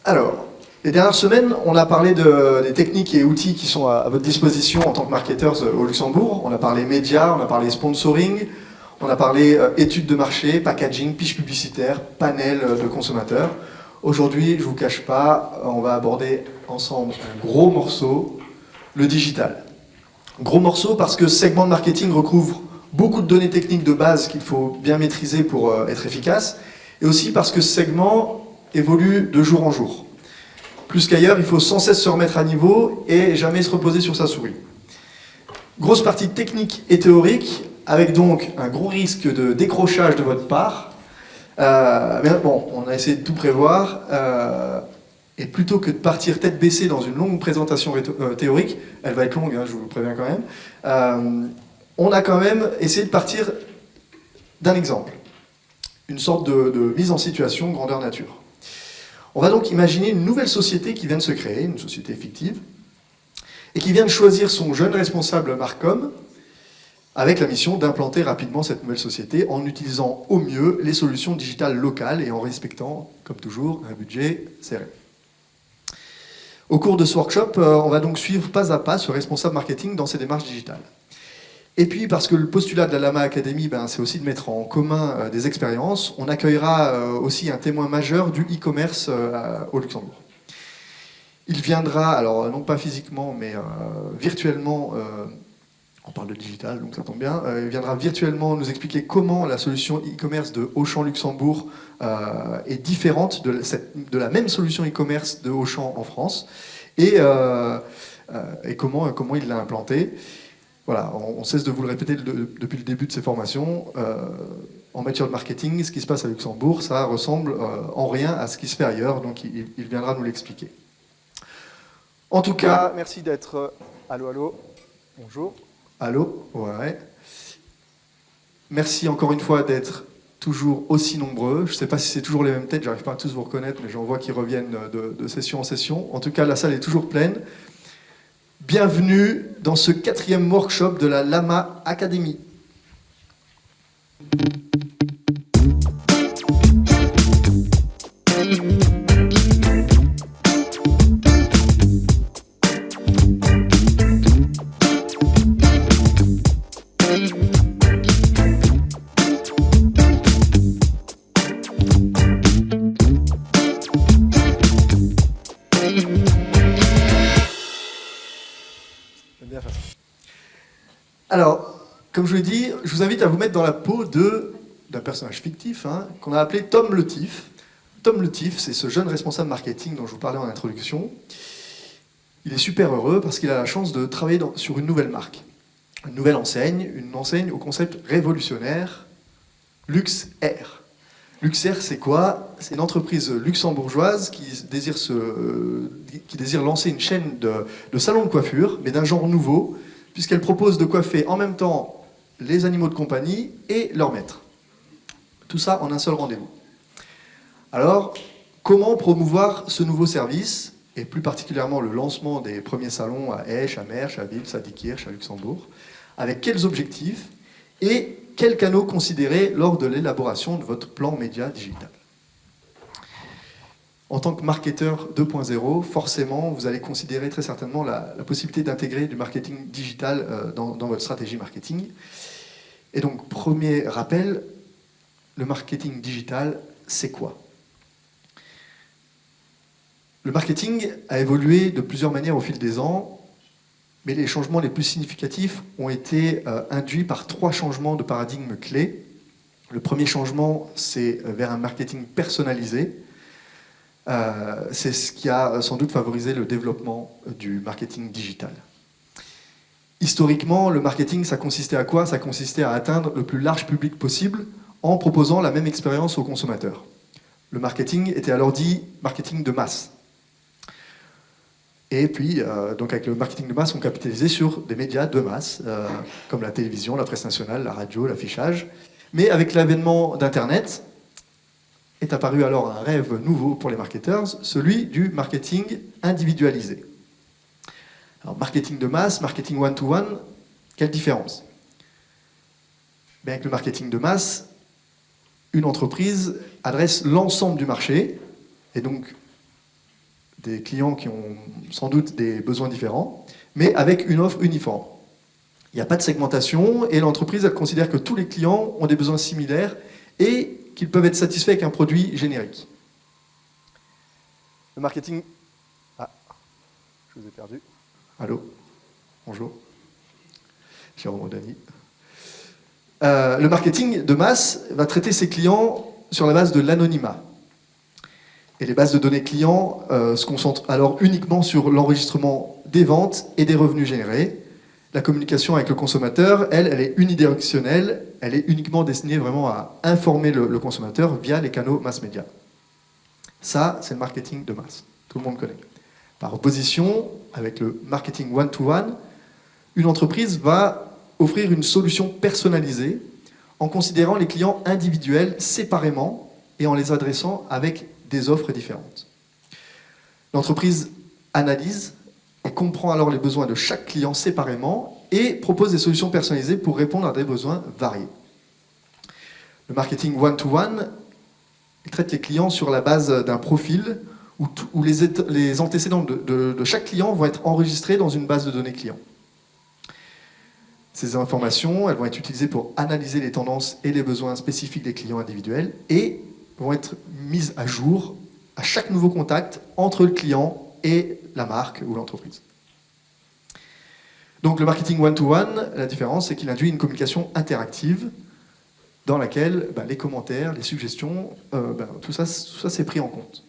Alors, les dernières semaines, on a parlé des techniques et outils qui sont à votre disposition en tant que marketeurs au Luxembourg. On a parlé médias, on a parlé sponsoring, on a parlé études de marché, packaging, pitch publicitaire, panel de consommateurs. Aujourd'hui, je ne vous cache pas, on va aborder ensemble un gros morceau, le digital. Gros morceau parce que ce segment de marketing recouvre beaucoup de données techniques de base qu'il faut bien maîtriser pour être efficace, et aussi parce que ce segment évolue de jour en jour. Plus qu'ailleurs, il faut sans cesse se remettre à niveau et jamais se reposer sur sa souris. Grosse partie technique et théorique, avec donc un gros risque de décrochage de votre part. Mais bon, on a essayé de tout prévoir. Et plutôt que de partir tête baissée dans une longue présentation théorique, elle va être longue, hein, je vous le préviens quand même, on a quand même essayé de partir d'un exemple. Une sorte de mise en situation grandeur nature. On va donc imaginer une nouvelle société qui vient de se créer, une société fictive, et qui vient de choisir son jeune responsable Marcom, avec la mission d'implanter rapidement cette nouvelle société en utilisant au mieux les solutions digitales locales et en respectant, comme toujours, un budget serré. Au cours de ce workshop, on va donc suivre pas à pas ce responsable marketing dans ses démarches digitales. Et puis, parce que le postulat de la Lama Academy, c'est aussi de mettre en commun des expériences, on accueillera aussi un témoin majeur du e-commerce au Luxembourg. Il viendra, alors non pas physiquement, mais virtuellement, on parle de digital, donc ça tombe bien, il viendra virtuellement nous expliquer comment la solution e-commerce de Auchan Luxembourg est différente de la même solution e-commerce de Auchan en France, et comment il l'a implantée. Voilà, on cesse de vous le répéter depuis le début de ces formations. En matière de marketing, ce qui se passe à Luxembourg, ça ressemble en rien à ce qui se fait ailleurs, donc il viendra nous l'expliquer. En tout cas, merci d'être... Allô, allô, bonjour. Allô, ouais. Merci encore une fois d'être toujours aussi nombreux. Je ne sais pas si c'est toujours les mêmes têtes, j'arrive pas à tous vous reconnaître, mais j'en vois qui reviennent de session en session. En tout cas, la salle est toujours pleine. Bienvenue dans ce 4e workshop de la Lama Academy. Alors, comme je vous l'ai dit, je vous invite à vous mettre dans la peau d'un personnage fictif qu'on a appelé Tom Le Tif. Tom Le Tif, c'est ce jeune responsable marketing dont je vous parlais en introduction. Il est super heureux parce qu'il a la chance de travailler sur une nouvelle marque, une enseigne au concept révolutionnaire, LuxAir. LuxAir, c'est quoi? C'est une entreprise luxembourgeoise qui désire lancer une chaîne de salons de coiffure, mais d'un genre nouveau, puisqu'elle propose de coiffer en même temps les animaux de compagnie et leurs maîtres. Tout ça en un seul rendez-vous. Alors, comment promouvoir ce nouveau service, et plus particulièrement le lancement des premiers salons à Esch, à Mersch, à Wils, à Diekirch, à Luxembourg, avec quels objectifs et quels canaux considérer lors de l'élaboration de votre plan média digital? En tant que marketeur 2.0, forcément, vous allez considérer très certainement la possibilité d'intégrer du marketing digital dans votre stratégie marketing. Et donc, premier rappel, le marketing digital, c'est quoi? Le marketing a évolué de plusieurs manières au fil des ans, mais les changements les plus significatifs ont été induits par 3 changements de paradigme clés. Le premier changement, c'est vers un marketing personnalisé. C'est ce qui a sans doute favorisé le développement du marketing digital. Historiquement, le marketing, ça consistait à quoi? Ça consistait à atteindre le plus large public possible en proposant la même expérience aux consommateurs. Le marketing était alors dit marketing de masse. Et puis, donc avec le marketing de masse, on capitalisait sur des médias de masse, comme la télévision, la presse nationale, la radio, l'affichage. Mais avec l'avènement d'Internet, est apparu alors un rêve nouveau pour les marketeurs, celui du marketing individualisé. Alors, marketing de masse, marketing one-to-one, quelle différence? Bien, avec le marketing de masse, une entreprise adresse l'ensemble du marché, et donc des clients qui ont sans doute des besoins différents, mais avec une offre uniforme. Il n'y a pas de segmentation et l'entreprise elle considère que tous les clients ont des besoins similaires et qu'ils peuvent être satisfaits avec un produit générique. Le marketing... Ah, je vous ai perdu. Allô? Bonjour. Jérôme Odani. Le marketing de masse va traiter ses clients sur la base de l'anonymat. Et les bases de données clients se concentrent alors uniquement sur l'enregistrement des ventes et des revenus générés. La communication avec le consommateur, elle est unidirectionnelle, elle est uniquement destinée vraiment à informer le consommateur via les canaux mass média. Ça, c'est le marketing de masse. Tout le monde connaît. Par opposition, avec le marketing one-to-one, une entreprise va offrir une solution personnalisée en considérant les clients individuels séparément et en les adressant avec des offres différentes. L'entreprise analyse et comprend alors les besoins de chaque client séparément et propose des solutions personnalisées pour répondre à des besoins variés. Le marketing one-to-one, il traite les clients sur la base d'un profil où les antécédents de chaque client vont être enregistrés dans une base de données client. Ces informations, elles vont être utilisées pour analyser les tendances et les besoins spécifiques des clients individuels et vont être mises à jour à chaque nouveau contact entre le client et la marque ou l'entreprise. Donc le marketing one-to-one, la différence, c'est qu'il induit une communication interactive dans laquelle les commentaires, les suggestions, tout ça c'est pris en compte.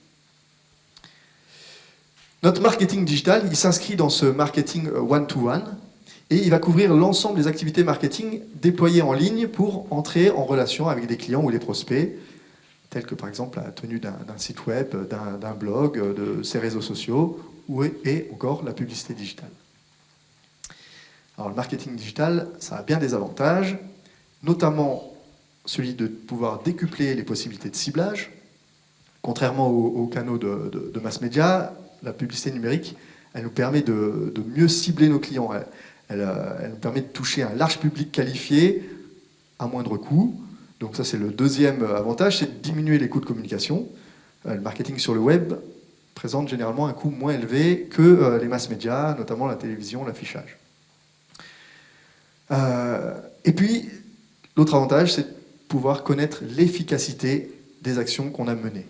Notre marketing digital, il s'inscrit dans ce marketing one-to-one et il va couvrir l'ensemble des activités marketing déployées en ligne pour entrer en relation avec des clients ou des prospects, tels que par exemple la tenue d'un site web, d'un blog, de ses réseaux sociaux, et encore la publicité digitale. Alors le marketing digital, ça a bien des avantages, notamment celui de pouvoir décupler les possibilités de ciblage. Contrairement aux canaux de mass média, la publicité numérique, elle nous permet de mieux cibler nos clients. Elle nous permet de toucher un large public qualifié à moindre coût. Donc ça, c'est le deuxième avantage, c'est de diminuer les coûts de communication. Le marketing sur le web présente généralement un coût moins élevé que les mass médias, notamment la télévision, l'affichage. Et puis, l'autre avantage, c'est de pouvoir connaître l'efficacité des actions qu'on a menées.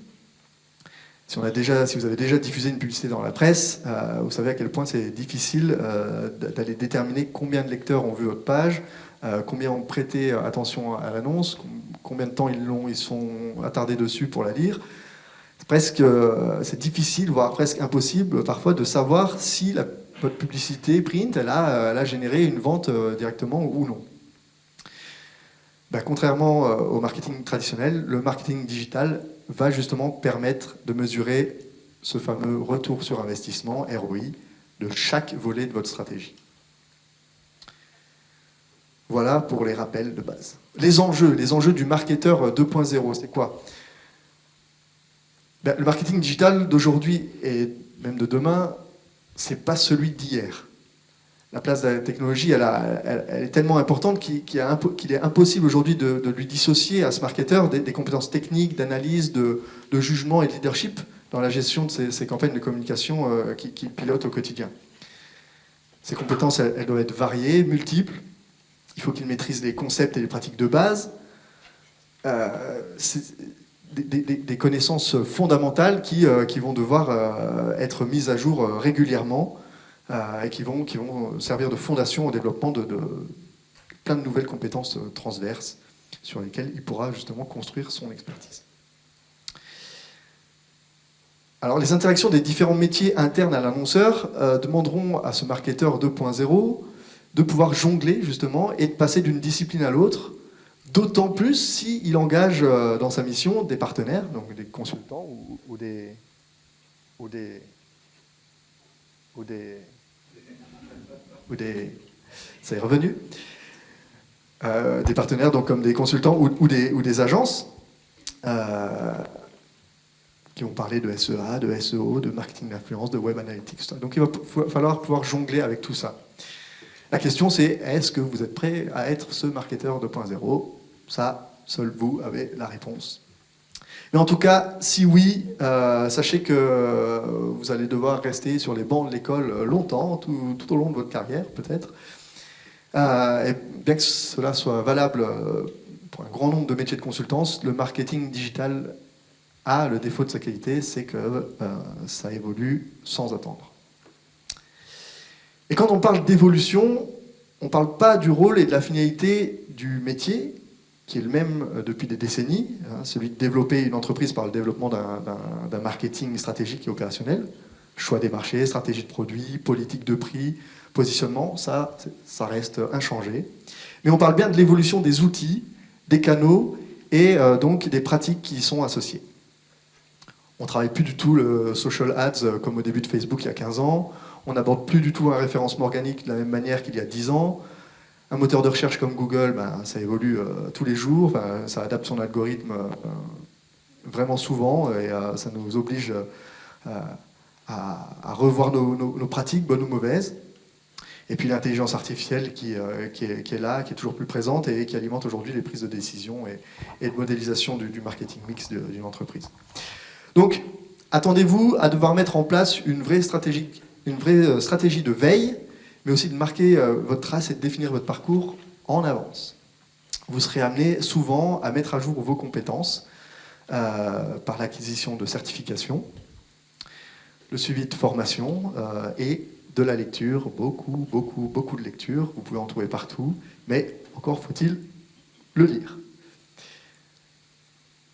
Si vous avez déjà diffusé une publicité dans la presse, vous savez à quel point c'est difficile d'aller déterminer combien de lecteurs ont vu votre page, combien ont prêté attention à l'annonce, combien de temps ils sont attardés dessus pour la lire. C'est difficile, voire presque impossible parfois de savoir si votre publicité print elle a généré une vente directement ou non. Contrairement au marketing traditionnel, le marketing digital va justement permettre de mesurer ce fameux retour sur investissement, ROI, de chaque volet de votre stratégie. Voilà pour les rappels de base. Les enjeux du marketeur 2.0, c'est quoi? Le marketing digital d'aujourd'hui et même de demain, c'est pas celui d'hier. La place de la technologie, elle est tellement importante qu'il est impossible aujourd'hui de lui dissocier à ce marketeur des compétences techniques, d'analyse, de jugement et de leadership dans la gestion de ces campagnes de communication qu'il pilote au quotidien. Ces compétences, elles doivent être variées, multiples. Il faut qu'il maîtrise les concepts et les pratiques de base. Des connaissances fondamentales qui vont devoir être mises à jour régulièrement. Et qui vont servir de fondation au développement de plein de nouvelles compétences transverses sur lesquelles il pourra justement construire son expertise. Alors les interactions des différents métiers internes à l'annonceur demanderont à ce marketeur 2.0 de pouvoir jongler justement et de passer d'une discipline à l'autre, d'autant plus s'il engage dans sa mission des partenaires, donc des consultants ou des ça est revenu, des partenaires donc comme des consultants ou des agences qui vont parler de SEA, de SEO, de marketing d'influence, de web analytics. Donc il va falloir pouvoir jongler avec tout ça. La question c'est, est-ce que vous êtes prêt à être ce marketeur 2.0 ? Ça, seul vous avez la réponse. Mais en tout cas, si oui, sachez que vous allez devoir rester sur les bancs de l'école longtemps, tout au long de votre carrière peut-être. Et bien que cela soit valable pour un grand nombre de métiers de consultance, le marketing digital a le défaut de sa qualité, c'est que ça évolue sans attendre. Et quand on parle d'évolution, on ne parle pas du rôle et de la finalité du métier, qui est le même depuis des décennies, celui de développer une entreprise par le développement d'un marketing stratégique et opérationnel, choix des marchés, stratégie de produits, politique de prix, positionnement, ça reste inchangé. Mais on parle bien de l'évolution des outils, des canaux et donc des pratiques qui y sont associées. On ne travaille plus du tout le social ads comme au début de Facebook il y a 15 ans. On n'aborde plus du tout un référencement organique de la même manière qu'il y a 10 ans. Un moteur de recherche comme Google, ça évolue tous les jours. Ça adapte son algorithme vraiment souvent et ça nous oblige à revoir nos pratiques, bonnes ou mauvaises. Et puis l'intelligence artificielle qui est là, qui est toujours plus présente et qui alimente aujourd'hui les prises de décision et de modélisation du marketing mix d'une entreprise. Donc, attendez-vous à devoir mettre en place une vraie stratégie de veille, mais aussi de marquer votre trace et de définir votre parcours en avance. Vous serez amené souvent à mettre à jour vos compétences par l'acquisition de certifications, le suivi de formation et de la lecture, beaucoup de lecture. Vous pouvez en trouver partout, mais encore faut-il le lire.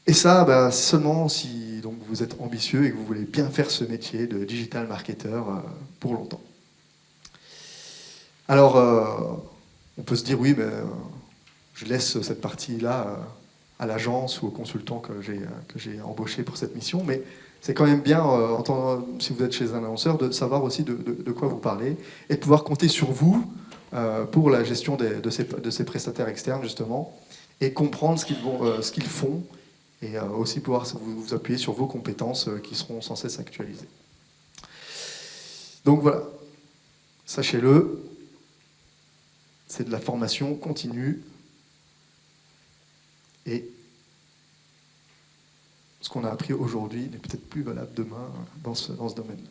Et ça, seulement si donc, vous êtes ambitieux et que vous voulez bien faire ce métier de digital marketer pour longtemps. Alors, on peut se dire, oui, je laisse cette partie-là à l'agence ou au consultant que j'ai embauché pour cette mission, mais c'est quand même bien, si vous êtes chez un annonceur, de savoir aussi de quoi vous parlez et de pouvoir compter sur vous pour la gestion de ces prestataires externes, justement, et comprendre ce qu'ils font et aussi pouvoir vous appuyer sur vos compétences qui seront sans cesse actualisées. Donc voilà, sachez-le, c'est de la formation continue et ce qu'on a appris aujourd'hui n'est peut-être plus valable demain dans ce domaine.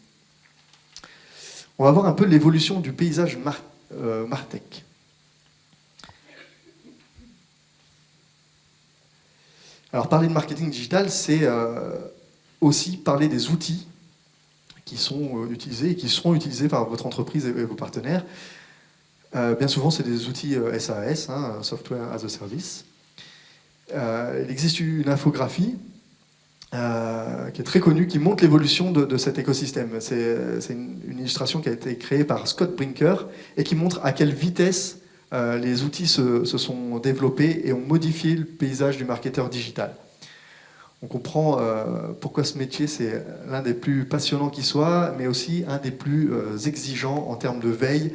On va voir un peu l'évolution du paysage Martech. Alors parler de marketing digital, c'est aussi parler des outils qui sont utilisés et qui seront utilisés par votre entreprise et vos partenaires. Bien souvent, c'est des outils SaaS, Software as a Service. Il existe une infographie qui est très connue, qui montre l'évolution de cet écosystème. C'est une illustration qui a été créée par Scott Brinker et qui montre à quelle vitesse les outils se sont développés et ont modifié le paysage du marketeur digital. On comprend pourquoi ce métier, c'est l'un des plus passionnants qui soit, mais aussi un des plus exigeants en termes de veille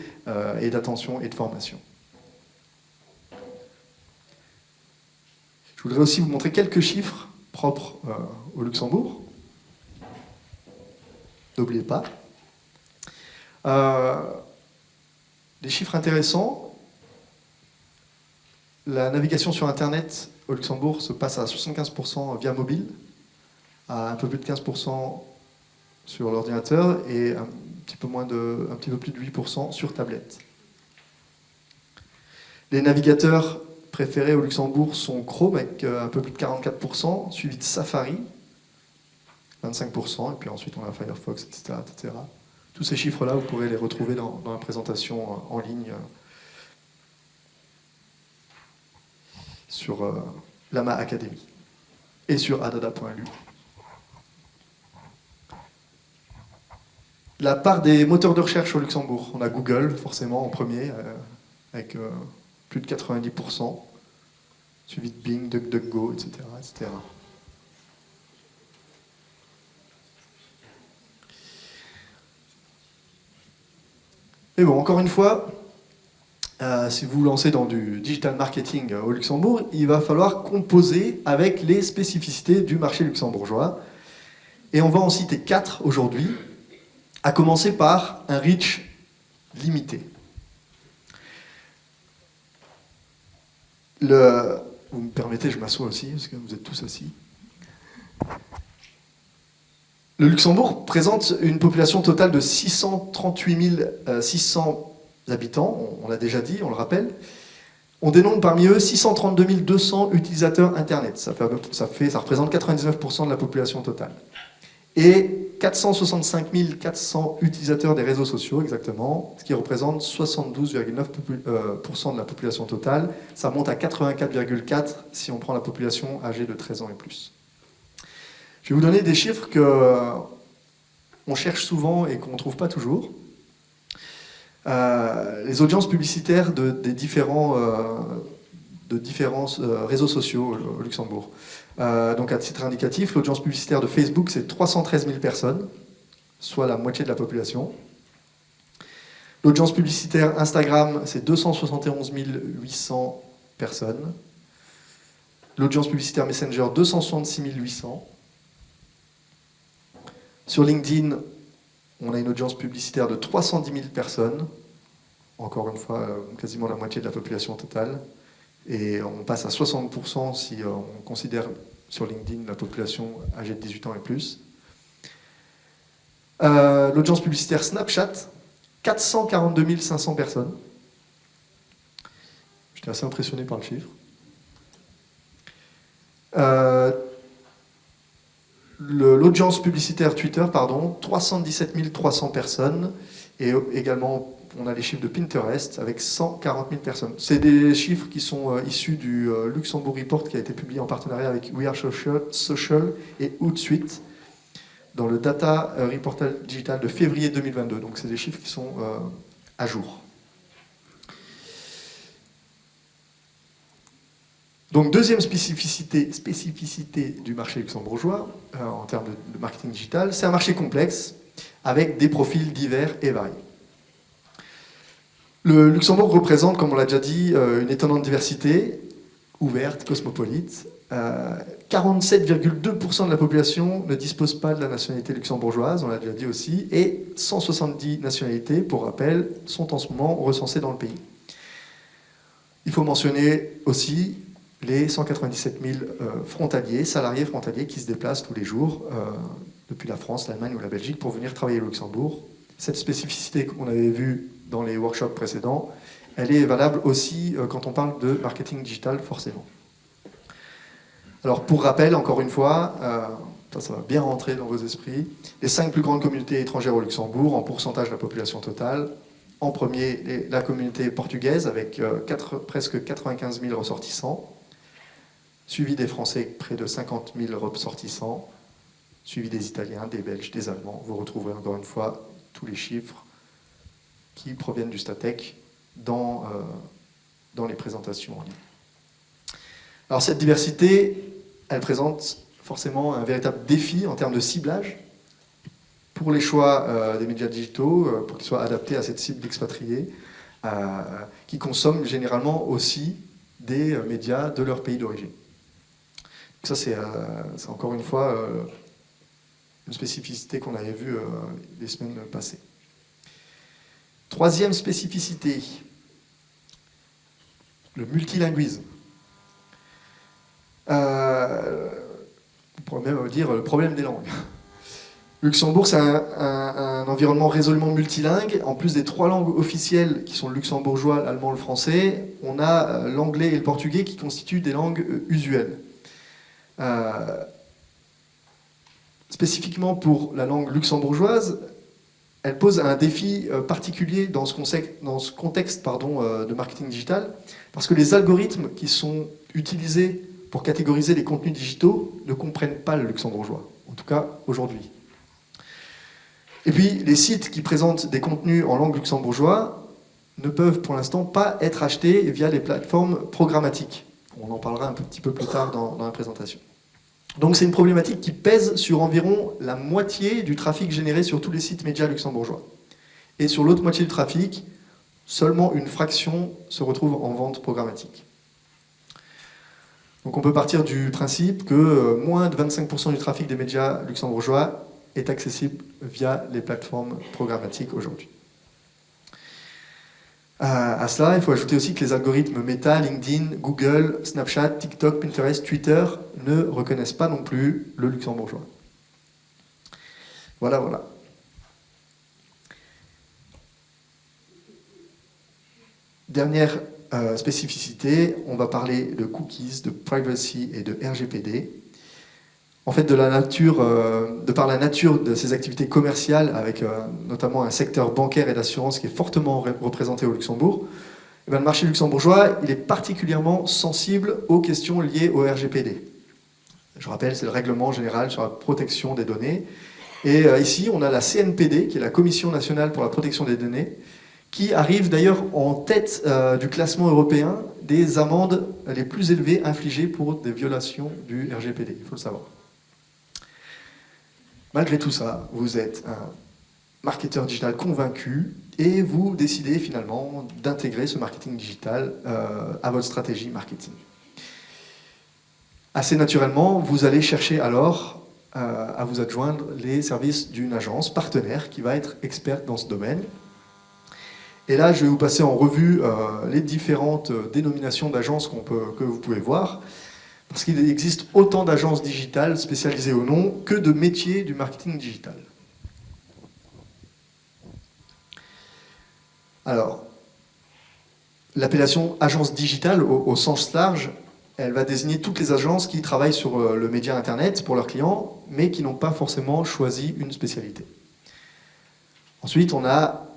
et d'attention et de formation. Je voudrais aussi vous montrer quelques chiffres propres au Luxembourg. N'oubliez pas. Des chiffres intéressants. La navigation sur Internet au Luxembourg se passe à 75% via mobile, à un peu plus de 15% sur l'ordinateur et un petit peu plus de 8% sur tablette. Les navigateurs préférés au Luxembourg sont Chrome avec un peu plus de 44%, suivi de Safari, 25%, et puis ensuite on a Firefox, etc. etc. Tous ces chiffres-là, vous pourrez les retrouver dans la présentation en ligne sur Lama Academy et sur adada.lu. La part des moteurs de recherche au Luxembourg, on a Google forcément en premier, avec plus de 90%, suivi de Bing, DuckDuckGo, etc., etc. Mais bon, encore une fois, si vous vous lancez dans du digital marketing au Luxembourg, il va falloir composer avec les spécificités du marché luxembourgeois. Et on va en citer 4 aujourd'hui, à commencer par un reach limité. Vous me permettez, je m'assois aussi, parce que vous êtes tous assis. Le Luxembourg présente une population totale de 638 600 habitants, on l'a déjà dit, on le rappelle. On dénombre parmi eux 632 200 utilisateurs Internet, ça représente 99% de la population totale. Et 465 400 utilisateurs des réseaux sociaux, exactement, ce qui représente 72,9% de la population totale. Ça monte à 84,4% si on prend la population âgée de 13 ans et plus. Je vais vous donner des chiffres qu'on cherche souvent et qu'on ne trouve pas toujours. Les audiences publicitaires des différents réseaux sociaux au Luxembourg. Donc à titre indicatif, l'audience publicitaire de Facebook, c'est 313 000 personnes, soit la moitié de la population. L'audience publicitaire Instagram, c'est 271 800 personnes. L'audience publicitaire Messenger, 266 800. Sur LinkedIn, on a une audience publicitaire de 310 000 personnes. Encore une fois, quasiment la moitié de la population totale. Et on passe à 60% si on considère sur LinkedIn la population âgée de 18 ans et plus. L'audience publicitaire Snapchat, 442 500 personnes. J'étais assez impressionné par le chiffre. L'audience publicitaire Twitter, 317 300 personnes. Et également, on a les chiffres de Pinterest avec 140 000 personnes. C'est des chiffres qui sont issus du Luxembourg Report qui a été publié en partenariat avec We Are Social et Hootsuite dans le Data Reportal Digital de février 2022. Donc c'est des chiffres qui sont à jour. Donc deuxième spécificité du marché luxembourgeois en termes de marketing digital, c'est un marché complexe avec des profils divers et variés. Le Luxembourg représente, comme on l'a déjà dit, une étonnante diversité, ouverte, cosmopolite. 47,2% de la population ne dispose pas de la nationalité luxembourgeoise, on l'a déjà dit aussi, et 170 nationalités, pour rappel, sont en ce moment recensées dans le pays. Il faut mentionner aussi les 197 000 salariés frontaliers qui se déplacent tous les jours depuis la France, l'Allemagne ou la Belgique pour venir travailler au Luxembourg. Cette spécificité qu'on avait vue dans les workshops précédents, elle est valable aussi quand on parle de marketing digital, forcément. Alors, pour rappel, encore une fois, ça va bien rentrer dans vos esprits, les 5 plus grandes communautés étrangères au Luxembourg, en pourcentage de la population totale. En premier, la communauté portugaise, avec presque 95 000 ressortissants, suivi des Français, près de 50 000 ressortissants, suivi des Italiens, des Belges, des Allemands. Vous retrouverez encore une fois tous les chiffres qui proviennent du Statec dans les présentations en ligne. Alors cette diversité, elle présente forcément un véritable défi en termes de ciblage pour les choix des médias digitaux, pour qu'ils soient adaptés à cette cible d'expatriés, qui consomment généralement aussi des médias de leur pays d'origine. Ça, c'est encore une fois une spécificité qu'on avait vue les semaines passées. Troisième spécificité, le multilinguisme. On pourrait même dire le problème des langues. Luxembourg, c'est un environnement résolument multilingue. En plus des 3 langues officielles qui sont le luxembourgeois, l'allemand, le français, on a l'anglais et le portugais qui constituent des langues usuelles. Spécifiquement pour la langue luxembourgeoise, elle pose un défi particulier dans ce contexte de marketing digital, parce que les algorithmes qui sont utilisés pour catégoriser les contenus digitaux ne comprennent pas le luxembourgeois, en tout cas aujourd'hui. Et puis, les sites qui présentent des contenus en langue luxembourgeoise ne peuvent pour l'instant pas être achetés via les plateformes programmatiques. On en parlera un petit peu plus tard dans la présentation. Donc c'est une problématique qui pèse sur environ la moitié du trafic généré sur tous les sites médias luxembourgeois. Et sur l'autre moitié du trafic, seulement une fraction se retrouve en vente programmatique. Donc on peut partir du principe que moins de 25% du trafic des médias luxembourgeois est accessible via les plateformes programmatiques aujourd'hui. À cela, il faut ajouter aussi que les algorithmes Meta, LinkedIn, Google, Snapchat, TikTok, Pinterest, Twitter ne reconnaissent pas non plus le luxembourgeois. Voilà, voilà. Dernière spécificité, on va parler de cookies, de privacy et de RGPD. En fait, de par la nature de ces activités commerciales, avec notamment un secteur bancaire et d'assurance qui est fortement représenté au Luxembourg, eh bien, le marché luxembourgeois il est particulièrement sensible aux questions liées au RGPD. Je rappelle, c'est le règlement général sur la protection des données. Et ici, on a la CNPD, qui est la Commission nationale pour la protection des données, qui arrive d'ailleurs en tête du classement européen des amendes les plus élevées infligées pour des violations du RGPD, il faut le savoir. Malgré tout ça, vous êtes un marketeur digital convaincu et vous décidez finalement d'intégrer ce marketing digital à votre stratégie marketing. Assez naturellement, vous allez chercher alors à vous adjoindre les services d'une agence partenaire qui va être experte dans ce domaine. Et là, je vais vous passer en revue les différentes dénominations d'agences que vous pouvez voir. Parce qu'il existe autant d'agences digitales spécialisées ou non que de métiers du marketing digital. Alors, l'appellation agence digitale au sens large, elle va désigner toutes les agences qui travaillent sur le média Internet pour leurs clients, mais qui n'ont pas forcément choisi une spécialité. Ensuite, on a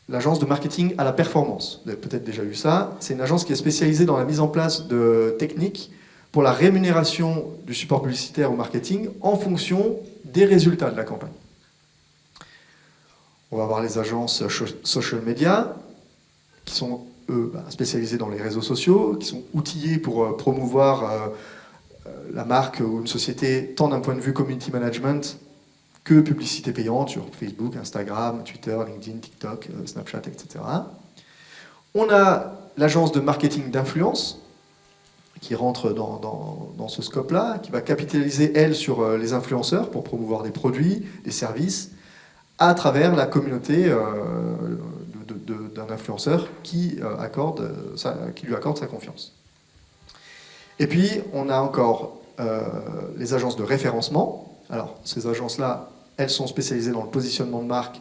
l'agence de marketing à la performance. Vous avez peut-être déjà vu ça. C'est une agence qui est spécialisée dans la mise en place de techniques pour la rémunération du support publicitaire au marketing en fonction des résultats de la campagne. On va avoir les agences social media, qui sont, eux, spécialisées dans les réseaux sociaux, qui sont outillées pour promouvoir la marque ou une société, tant d'un point de vue community management que publicité payante sur Facebook, Instagram, Twitter, LinkedIn, TikTok, Snapchat, etc. On a l'agence de marketing d'influence, qui rentre dans ce scope-là, qui va capitaliser, elle, sur les influenceurs pour promouvoir des produits, des services, à travers la communauté d'un influenceur qui lui accorde sa confiance. Et puis, on a encore les agences de référencement. Alors, ces agences-là, elles sont spécialisées dans le positionnement de marque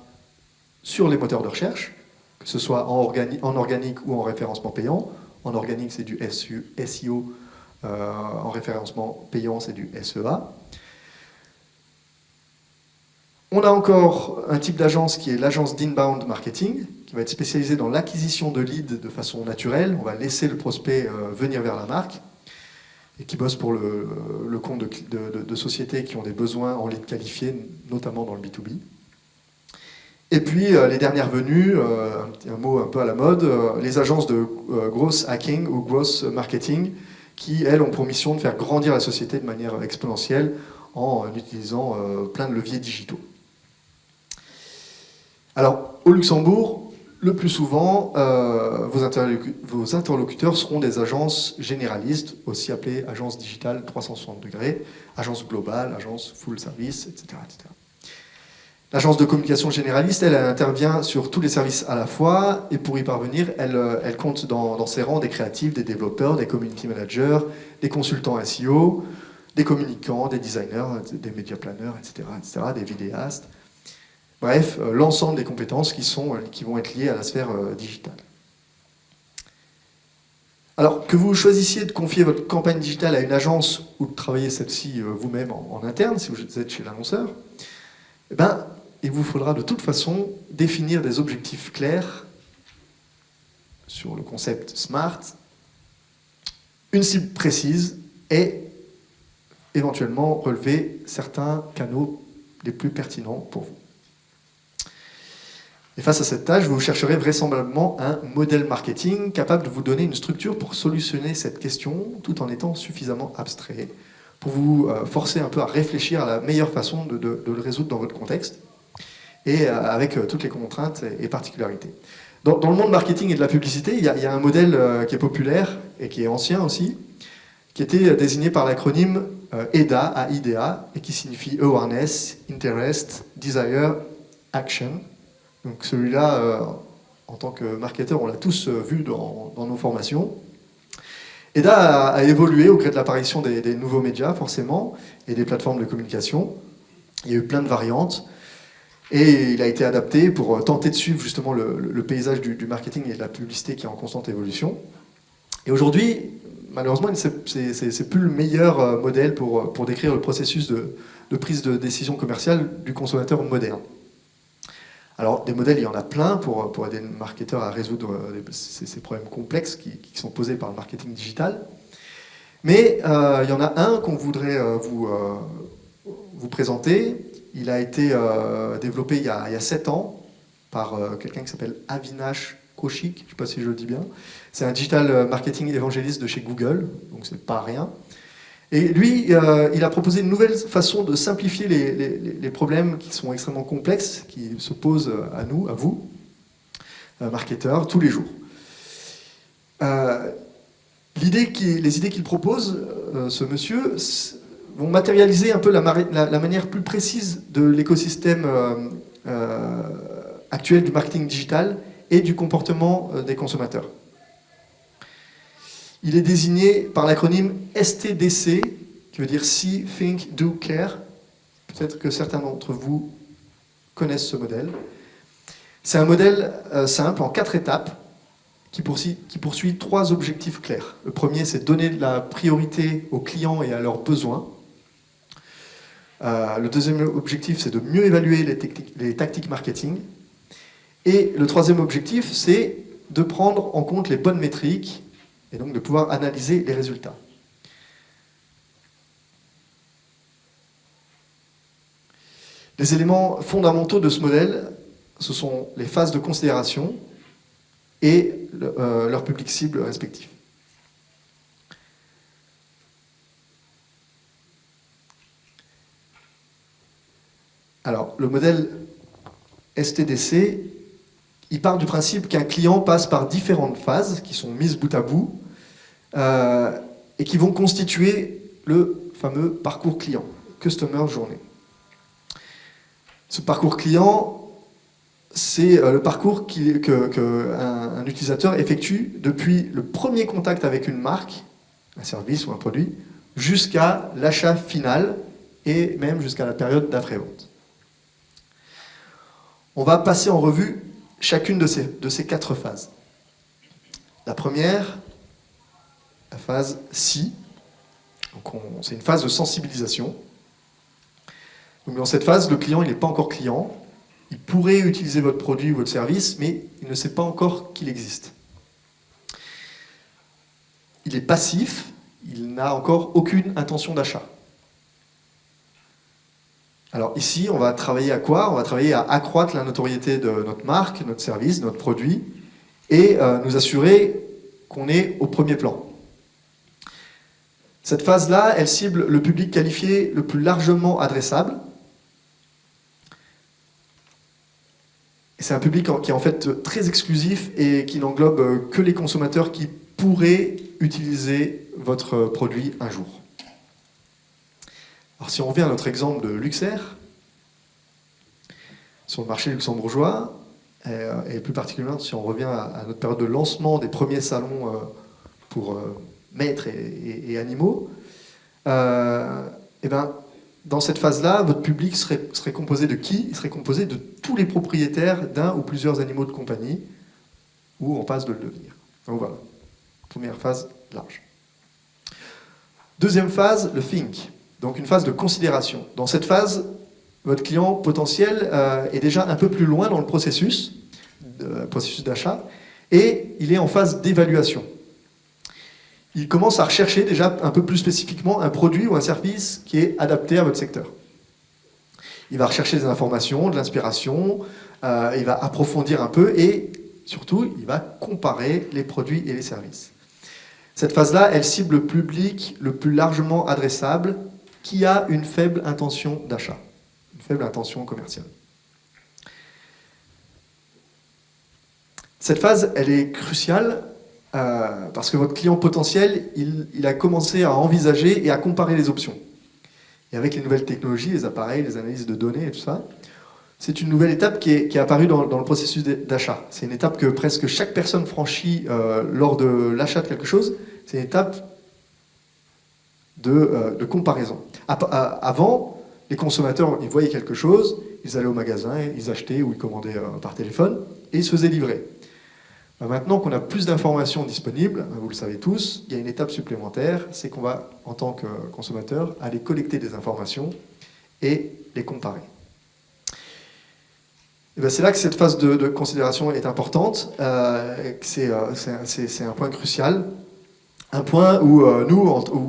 sur les moteurs de recherche, que ce soit en organique ou en référencement payant. En organique, c'est du SEO. En référencement payant, c'est du SEA. On a encore un type d'agence qui est l'agence d'inbound marketing, qui va être spécialisée dans l'acquisition de leads de façon naturelle. On va laisser le prospect venir vers la marque, et qui bosse pour le compte de sociétés qui ont des besoins en leads qualifiés, notamment dans le B2B. Et puis, les dernières venues, un mot un peu à la mode, les agences de growth hacking ou growth marketing, qui, elles, ont pour mission de faire grandir la société de manière exponentielle en utilisant plein de leviers digitaux. Alors, au Luxembourg, le plus souvent, vos interlocuteurs seront des agences généralistes, aussi appelées agences digitales 360 degrés, agences globales, agences full service, etc. etc. L'agence de communication généraliste, elle intervient sur tous les services à la fois, et pour y parvenir, elle compte dans ses rangs des créatifs, des développeurs, des community managers, des consultants SEO, des communicants, des designers, des média planners, etc., des vidéastes. Bref, l'ensemble des compétences qui vont être liées à la sphère digitale. Alors, que vous choisissiez de confier votre campagne digitale à une agence ou de travailler celle-ci vous-même en interne, si vous êtes chez l'annonceur, eh ben, il vous faudra de toute façon définir des objectifs clairs sur le concept SMART, une cible précise et éventuellement relever certains canaux les plus pertinents pour vous. Et face à cette tâche, vous chercherez vraisemblablement un modèle marketing capable de vous donner une structure pour solutionner cette question tout en étant suffisamment abstrait, pour vous forcer un peu à réfléchir à la meilleure façon de le résoudre dans votre contexte, et avec toutes les contraintes et particularités. Dans le monde marketing et de la publicité, il y a un modèle qui est populaire et qui est ancien aussi, qui était désigné par l'acronyme EDA, AIDA, et qui signifie Awareness, Interest, Desire, Action. Donc celui-là, en tant que marketeur, on l'a tous vu dans nos formations. EDA a évolué au gré de l'apparition des nouveaux médias, forcément, et des plateformes de communication. Il y a eu plein de variantes. Et il a été adapté pour tenter de suivre justement le paysage du marketing et de la publicité qui est en constante évolution. Et aujourd'hui, malheureusement, c'est plus le meilleur modèle pour décrire le processus de prise de décision commerciale du consommateur moderne. Alors, des modèles, il y en a plein pour aider le marketeur à résoudre ces problèmes complexes qui sont posés par le marketing digital. Mais il y en a un qu'on voudrait vous présenter. Il a été développé il y a 7 ans par quelqu'un qui s'appelle Avinash Kaushik, je ne sais pas si je le dis bien. C'est un digital marketing évangéliste de chez Google, donc c'est pas rien. Et lui, il a proposé une nouvelle façon de simplifier les problèmes qui sont extrêmement complexes, qui se posent à nous, à vous, marketeurs, tous les jours. Les idées qu'il propose, ce monsieur, vont matérialiser un peu la manière plus précise de l'écosystème actuel du marketing digital et du comportement des consommateurs. Il est désigné par l'acronyme STDC, qui veut dire See, Think, Do, Care. Peut-être que certains d'entre vous connaissent ce modèle. C'est un modèle simple, en 4 étapes, qui poursuit 3 objectifs clairs. Le premier, c'est donner de la priorité aux clients et à leurs besoins. Le deuxième objectif, c'est de mieux évaluer les tactiques marketing. Et le troisième objectif, c'est de prendre en compte les bonnes métriques et donc de pouvoir analyser les résultats. Les éléments fondamentaux de ce modèle, ce sont les phases de considération et leur public cible respectif. Alors, le modèle STDC, il part du principe qu'un client passe par différentes phases qui sont mises bout à bout et qui vont constituer le fameux parcours client, Customer Journey. Ce parcours client, c'est le parcours qu'un utilisateur effectue depuis le premier contact avec une marque, un service ou un produit, jusqu'à l'achat final et même jusqu'à la période d'après-vente. On va passer en revue chacune de ces 4 phases. La première, la phase Si, c'est une phase de sensibilisation. Donc dans cette phase, le client n'est pas encore client, il pourrait utiliser votre produit ou votre service, mais il ne sait pas encore qu'il existe. Il est passif, il n'a encore aucune intention d'achat. Alors ici, on va travailler à quoi? On va travailler à accroître la notoriété de notre marque, notre service, notre produit, et nous assurer qu'on est au premier plan. Cette phase-là, elle cible le public qualifié le plus largement adressable. C'est un public qui est en fait très exclusif et qui n'englobe que les consommateurs qui pourraient utiliser votre produit un jour. Alors si on revient à notre exemple de Luxair, sur le marché luxembourgeois, et plus particulièrement si on revient à notre période de lancement des premiers salons pour maîtres et animaux, et ben, dans cette phase-là, votre public serait composé de qui? Il serait composé de tous les propriétaires d'un ou plusieurs animaux de compagnie, ou en passe de le devenir. Donc voilà, première phase large. Deuxième phase, le think, donc une phase de considération. Dans cette phase, votre client potentiel est déjà un peu plus loin dans le processus d'achat, et il est en phase d'évaluation. Il commence à rechercher déjà un peu plus spécifiquement un produit ou un service qui est adapté à votre secteur. Il va rechercher des informations, de l'inspiration, il va approfondir un peu et surtout, il va comparer les produits et les services. Cette phase-là, elle cible le public le plus largement adressable qui a une faible intention d'achat, une faible intention commerciale. Cette phase, elle est cruciale parce que votre client potentiel, il a commencé à envisager et à comparer les options. Et avec les nouvelles technologies, les appareils, les analyses de données et tout ça, c'est une nouvelle étape qui est apparue dans le processus d'achat. C'est une étape que presque chaque personne franchit lors de l'achat de quelque chose. C'est une étape de comparaison. Avant, les consommateurs, ils voyaient quelque chose, ils allaient au magasin, ils achetaient ou ils commandaient par téléphone, et ils se faisaient livrer. Maintenant qu'on a plus d'informations disponibles, vous le savez tous, il y a une étape supplémentaire, c'est qu'on va, en tant que consommateur, aller collecter des informations et les comparer. Et c'est là que cette phase de considération est importante, c'est un point crucial, un point où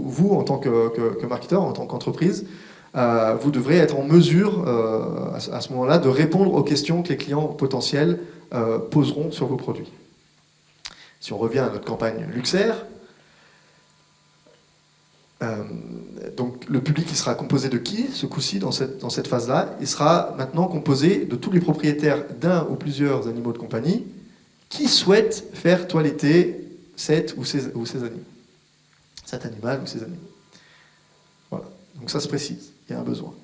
vous, en tant que marketeur, en tant qu'entreprise, vous devrez être en mesure, à ce moment-là, de répondre aux questions que les clients potentiels poseront sur vos produits. Si on revient à notre campagne Luxair, donc le public il sera composé de qui, ce coup-ci, dans cette phase-là? Il sera maintenant composé de tous les propriétaires d'un ou plusieurs animaux de compagnie qui souhaitent faire toiletter cet ou ces animaux. Cet animal ou ces animaux. Voilà. Donc ça se précise, il y a un besoin.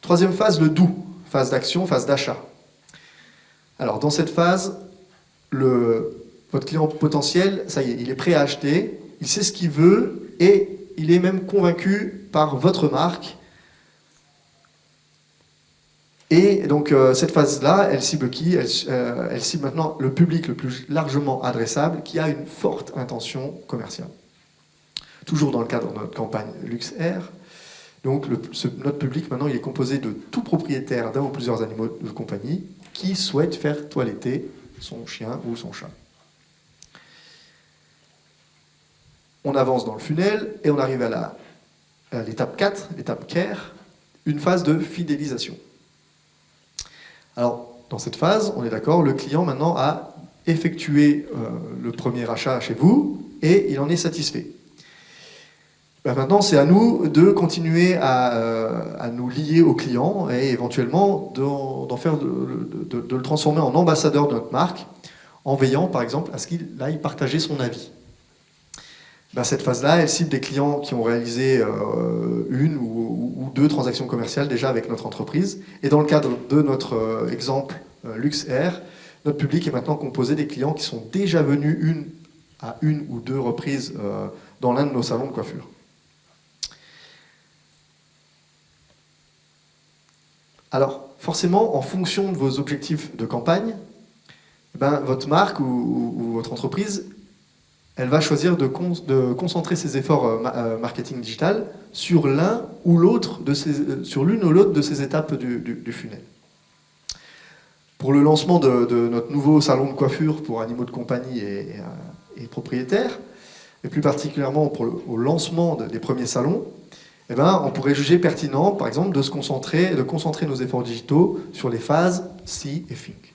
Troisième phase, le do, phase d'action, phase d'achat. Alors dans cette phase, votre client potentiel, ça y est, il est prêt à acheter, il sait ce qu'il veut et il est même convaincu par votre marque. Et donc cette phase-là, elle cible qui? Elle cible maintenant le public le plus largement adressable qui a une forte intention commerciale. Toujours dans le cadre de notre campagne Luxair. Donc notre public maintenant il est composé de tout propriétaire d'un ou plusieurs animaux de compagnie qui souhaite faire toiletter son chien ou son chat. On avance dans le funnel et on arrive à l'étape 4, l'étape care, une phase de fidélisation. Alors, dans cette phase, on est d'accord, le client maintenant a effectué le premier achat chez vous et il en est satisfait. Maintenant, c'est à nous de continuer à nous lier au client et éventuellement de le transformer en ambassadeur de notre marque en veillant, par exemple, à ce qu'il aille partager son avis. Cette phase-là, elle cible des clients qui ont réalisé une ou deux transactions commerciales déjà avec notre entreprise. Et dans le cadre de notre exemple Luxair, notre public est maintenant composé des clients qui sont déjà venus une ou deux reprises dans l'un de nos salons de coiffure. Alors, forcément, en fonction de vos objectifs de campagne, votre marque ou votre entreprise, elle va choisir de concentrer ses efforts marketing digital sur l'une ou l'autre de ces étapes du funnel. Pour le lancement de notre nouveau salon de coiffure pour animaux de compagnie et propriétaires, et plus particulièrement au lancement des premiers salons, on pourrait juger pertinent, par exemple, de concentrer nos efforts digitaux sur les phases See et Think.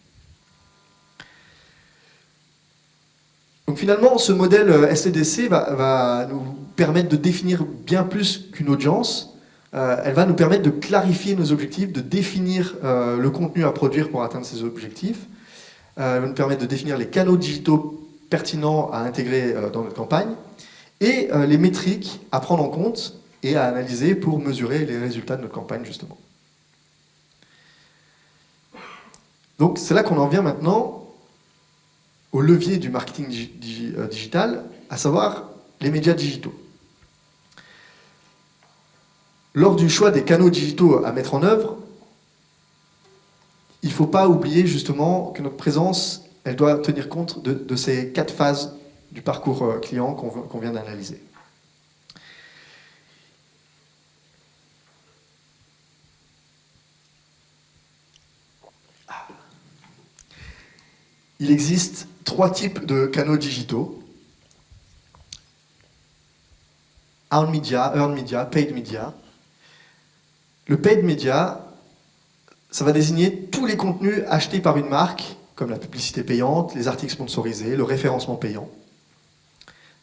Donc finalement, ce modèle STDC va nous permettre de définir bien plus qu'une audience. Elle va nous permettre de clarifier nos objectifs, de définir le contenu à produire pour atteindre ces objectifs. Elle va nous permettre de définir les canaux digitaux pertinents à intégrer dans notre campagne et les métriques à prendre en compte et à analyser pour mesurer les résultats de notre campagne, justement. Donc c'est là qu'on en vient maintenant au levier du marketing digital, à savoir les médias digitaux. Lors du choix des canaux digitaux à mettre en œuvre, il ne faut pas oublier justement que notre présence, elle doit tenir compte de ces 4 phases du parcours client qu'on vient d'analyser. Il existe 3 types de canaux digitaux. Earned media, paid media. Le paid media, ça va désigner tous les contenus achetés par une marque, comme la publicité payante, les articles sponsorisés, le référencement payant.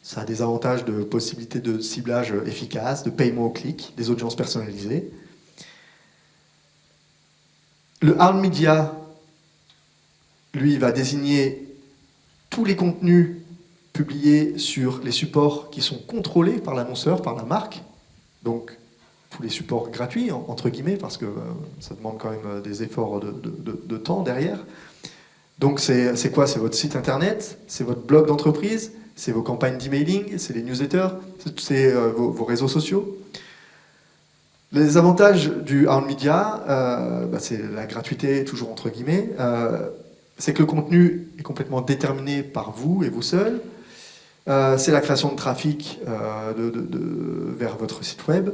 Ça a des avantages de possibilité de ciblage efficace, de paiement au clic, des audiences personnalisées. Le earned media, lui, va désigner tous les contenus publiés sur les supports qui sont contrôlés par l'annonceur, par la marque. Donc, tous les supports gratuits, entre guillemets, parce que ça demande quand même des efforts de temps derrière. Donc, c'est quoi? C'est votre site internet, c'est votre blog d'entreprise, c'est vos campagnes d'emailing, c'est les newsletters, c'est vos réseaux sociaux. Les avantages du earned media, c'est la gratuité, toujours entre guillemets, c'est que le contenu est complètement déterminé par vous et vous seul. C'est la création de trafic vers votre site web.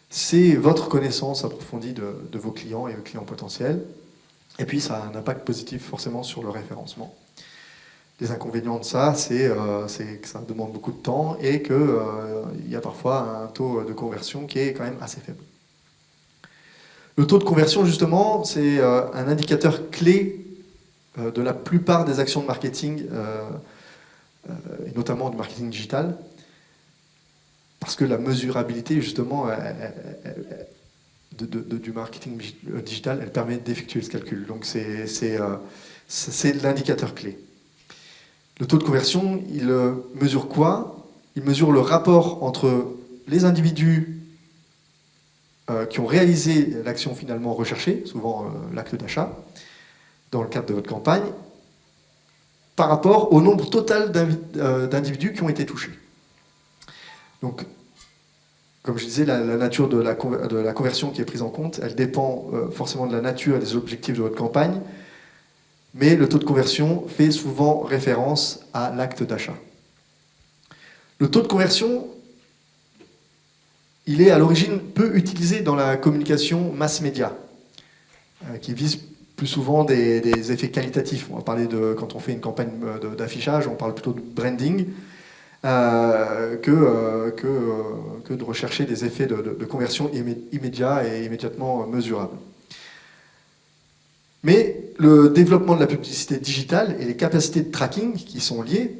C'est votre connaissance approfondie de vos clients et vos clients potentiels. Et puis, ça a un impact positif forcément sur le référencement. Les inconvénients de ça, c'est que ça demande beaucoup de temps et qu'il y a parfois un taux de conversion qui est quand même assez faible. Le taux de conversion, justement, c'est un indicateur clé de la plupart des actions de marketing, et notamment du marketing digital, parce que la mesurabilité, justement, du marketing digital, elle permet d'effectuer ce calcul. Donc c'est l'indicateur clé. Le taux de conversion, il mesure quoi? Il mesure le rapport entre les individus qui ont réalisé l'action finalement recherchée, souvent l'acte d'achat, dans le cadre de votre campagne, par rapport au nombre total d'individus qui ont été touchés. Donc, comme je disais, la nature de la conversion qui est prise en compte, elle dépend forcément de la nature et des objectifs de votre campagne, mais le taux de conversion fait souvent référence à l'acte d'achat. Le taux de conversion, il est à l'origine peu utilisé dans la communication mass média, qui vise plus souvent des effets qualitatifs. On va parler quand on fait une campagne d'affichage, on parle plutôt de branding, que de rechercher des effets de conversion immédiats et immédiatement mesurables. Mais le développement de la publicité digitale et les capacités de tracking qui sont liées,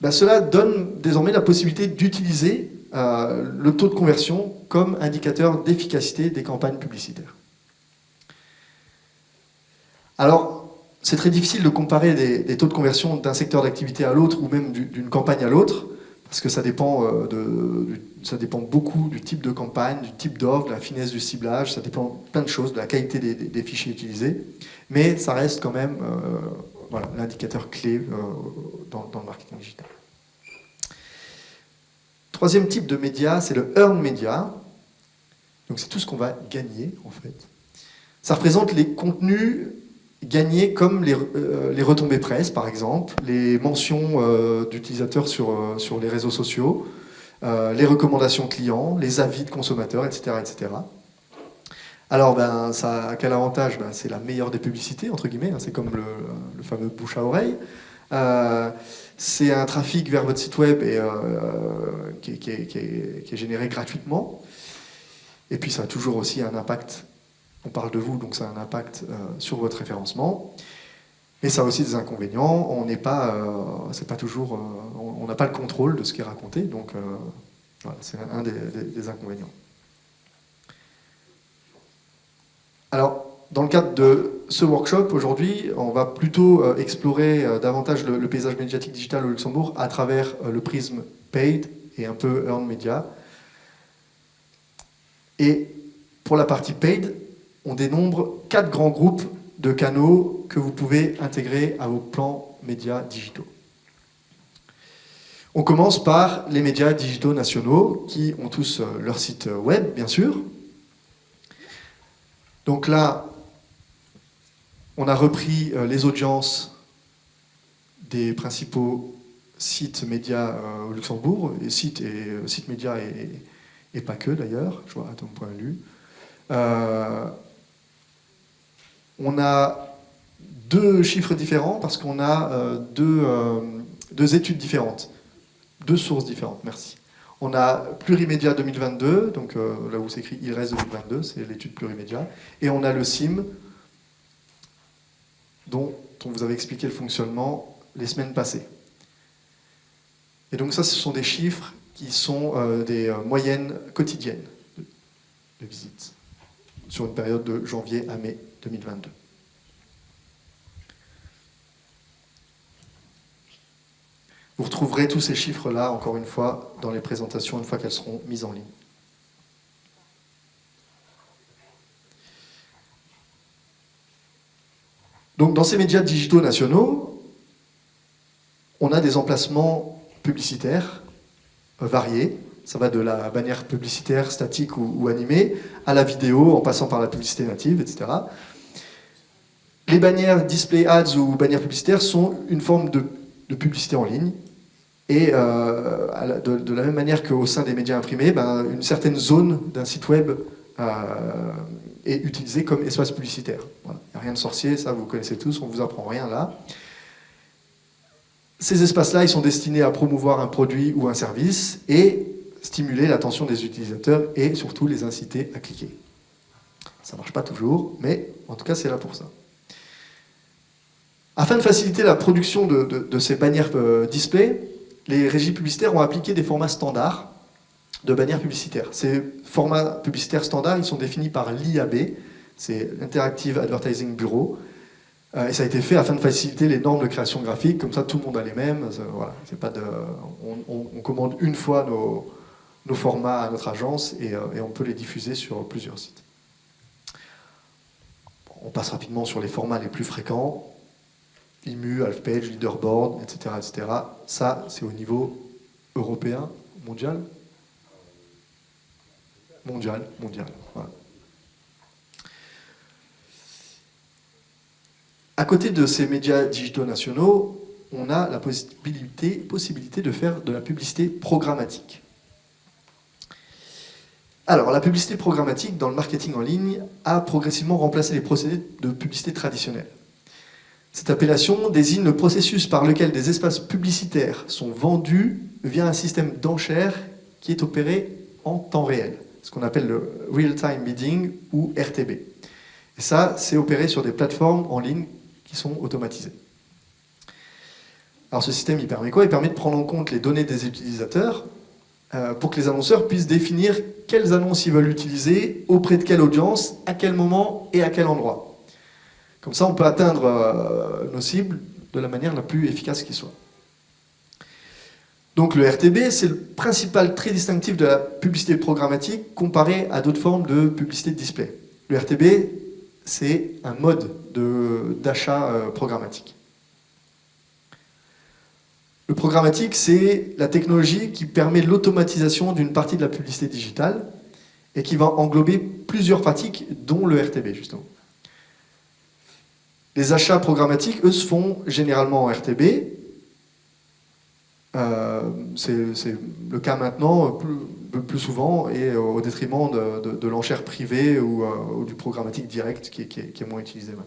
cela donne désormais la possibilité d'utiliser le taux de conversion comme indicateur d'efficacité des campagnes publicitaires. Alors, c'est très difficile de comparer des taux de conversion d'un secteur d'activité à l'autre ou même d'une campagne à l'autre, parce que ça dépend beaucoup du type de campagne, du type d'offre, de la finesse du ciblage, ça dépend de plein de choses, de la qualité des fichiers utilisés, mais ça reste quand même l'indicateur clé dans le marketing digital. Troisième type de média, c'est le earned media. Donc c'est tout ce qu'on va gagner, en fait. Ça représente les contenus gagnés comme les retombées presse, par exemple, les mentions d'utilisateurs sur les réseaux sociaux, les recommandations clients, les avis de consommateurs, etc. etc. Alors, ça a quel avantage? C'est la meilleure des publicités, entre guillemets, c'est comme le fameux bouche à oreille. C'est un trafic vers votre site web qui est généré gratuitement. Et puis ça a toujours aussi un impact, on parle de vous, donc ça a un impact sur votre référencement. Mais ça a aussi des inconvénients, on n'est pas, c'est pas toujours, on n'a pas le contrôle de ce qui est raconté, donc voilà, c'est un des inconvénients. Alors, dans le cadre de ce workshop, aujourd'hui, on va plutôt explorer davantage le paysage médiatique digital au Luxembourg à travers le prisme paid et un peu earned media. Et pour la partie paid, on dénombre 4 grands groupes de canaux que vous pouvez intégrer à vos plans médias digitaux. On commence par les médias digitaux nationaux qui ont tous leur site web, bien sûr. Donc là, on a repris les audiences des principaux sites médias au Luxembourg, et sites médias et pas que d'ailleurs, je vois à ton point de vue. On a 2 chiffres différents parce qu'on a 2 études différentes, 2 sources différentes, merci. On a Plurimédia 2022, donc là où c'est écrit IRES 2022, c'est l'étude Plurimédia, et on a le CIM, dont on vous avait expliqué le fonctionnement les semaines passées. Et donc ça, ce sont des chiffres qui sont des moyennes quotidiennes de visites sur une période de janvier à mai 2022. Vous retrouverez tous ces chiffres-là, encore une fois, dans les présentations, une fois qu'elles seront mises en ligne. Donc, dans ces médias digitaux nationaux, on a des emplacements publicitaires variés. Ça va de la bannière publicitaire statique ou animée à la vidéo, en passant par la publicité native, etc. Les bannières display ads ou bannières publicitaires sont une forme de publicité en ligne. Et de la même manière qu'au sein des médias imprimés, une certaine zone d'un site web est utilisée comme espace publicitaire. Voilà. Il n'y a rien de sorcier, ça vous connaissez tous, on ne vous apprend rien là. Ces espaces-là, ils sont destinés à promouvoir un produit ou un service et stimuler l'attention des utilisateurs et surtout les inciter à cliquer. Ça ne marche pas toujours, mais en tout cas, c'est là pour ça. Afin de faciliter la production de ces bannières display, les régies publicitaires ont appliqué des formats standards de bannières publicitaires. Ces formats publicitaires standards, ils sont définis par l'IAB, c'est l'Interactive Advertising Bureau, et ça a été fait afin de faciliter les normes de création graphique, comme ça tout le monde a les mêmes. Voilà, c'est pas on commande une fois nos formats à notre agence et on peut les diffuser sur plusieurs sites. On passe rapidement sur les formats les plus fréquents. IMU, Halfpage, Leaderboard, etc., etc. Ça, c'est au niveau européen, mondial. Mondial. Voilà. À côté de ces médias digitaux nationaux, on a la possibilité de faire de la publicité programmatique. Alors, la publicité programmatique dans le marketing en ligne a progressivement remplacé les procédés de publicité traditionnels. Cette appellation désigne le processus par lequel des espaces publicitaires sont vendus via un système d'enchères qui est opéré en temps réel, ce qu'on appelle le Real-Time Bidding ou RTB. Et ça, c'est opéré sur des plateformes en ligne qui sont automatisées. Alors ce système, il permet quoi? Il permet de prendre en compte les données des utilisateurs pour que les annonceurs puissent définir quelles annonces ils veulent utiliser, auprès de quelle audience, à quel moment et à quel endroit. Comme ça, on peut atteindre nos cibles de la manière la plus efficace qui soit. Donc le RTB, c'est le principal trait distinctif de la publicité programmatique comparé à d'autres formes de publicité de display. Le RTB, c'est un mode d'achat programmatique. Le programmatique, c'est la technologie qui permet l'automatisation d'une partie de la publicité digitale et qui va englober plusieurs pratiques, dont le RTB, justement. Les achats programmatiques, eux, se font généralement en RTB. C'est le cas maintenant plus souvent et au détriment de l'enchère privée ou du programmatique direct qui est moins utilisé maintenant.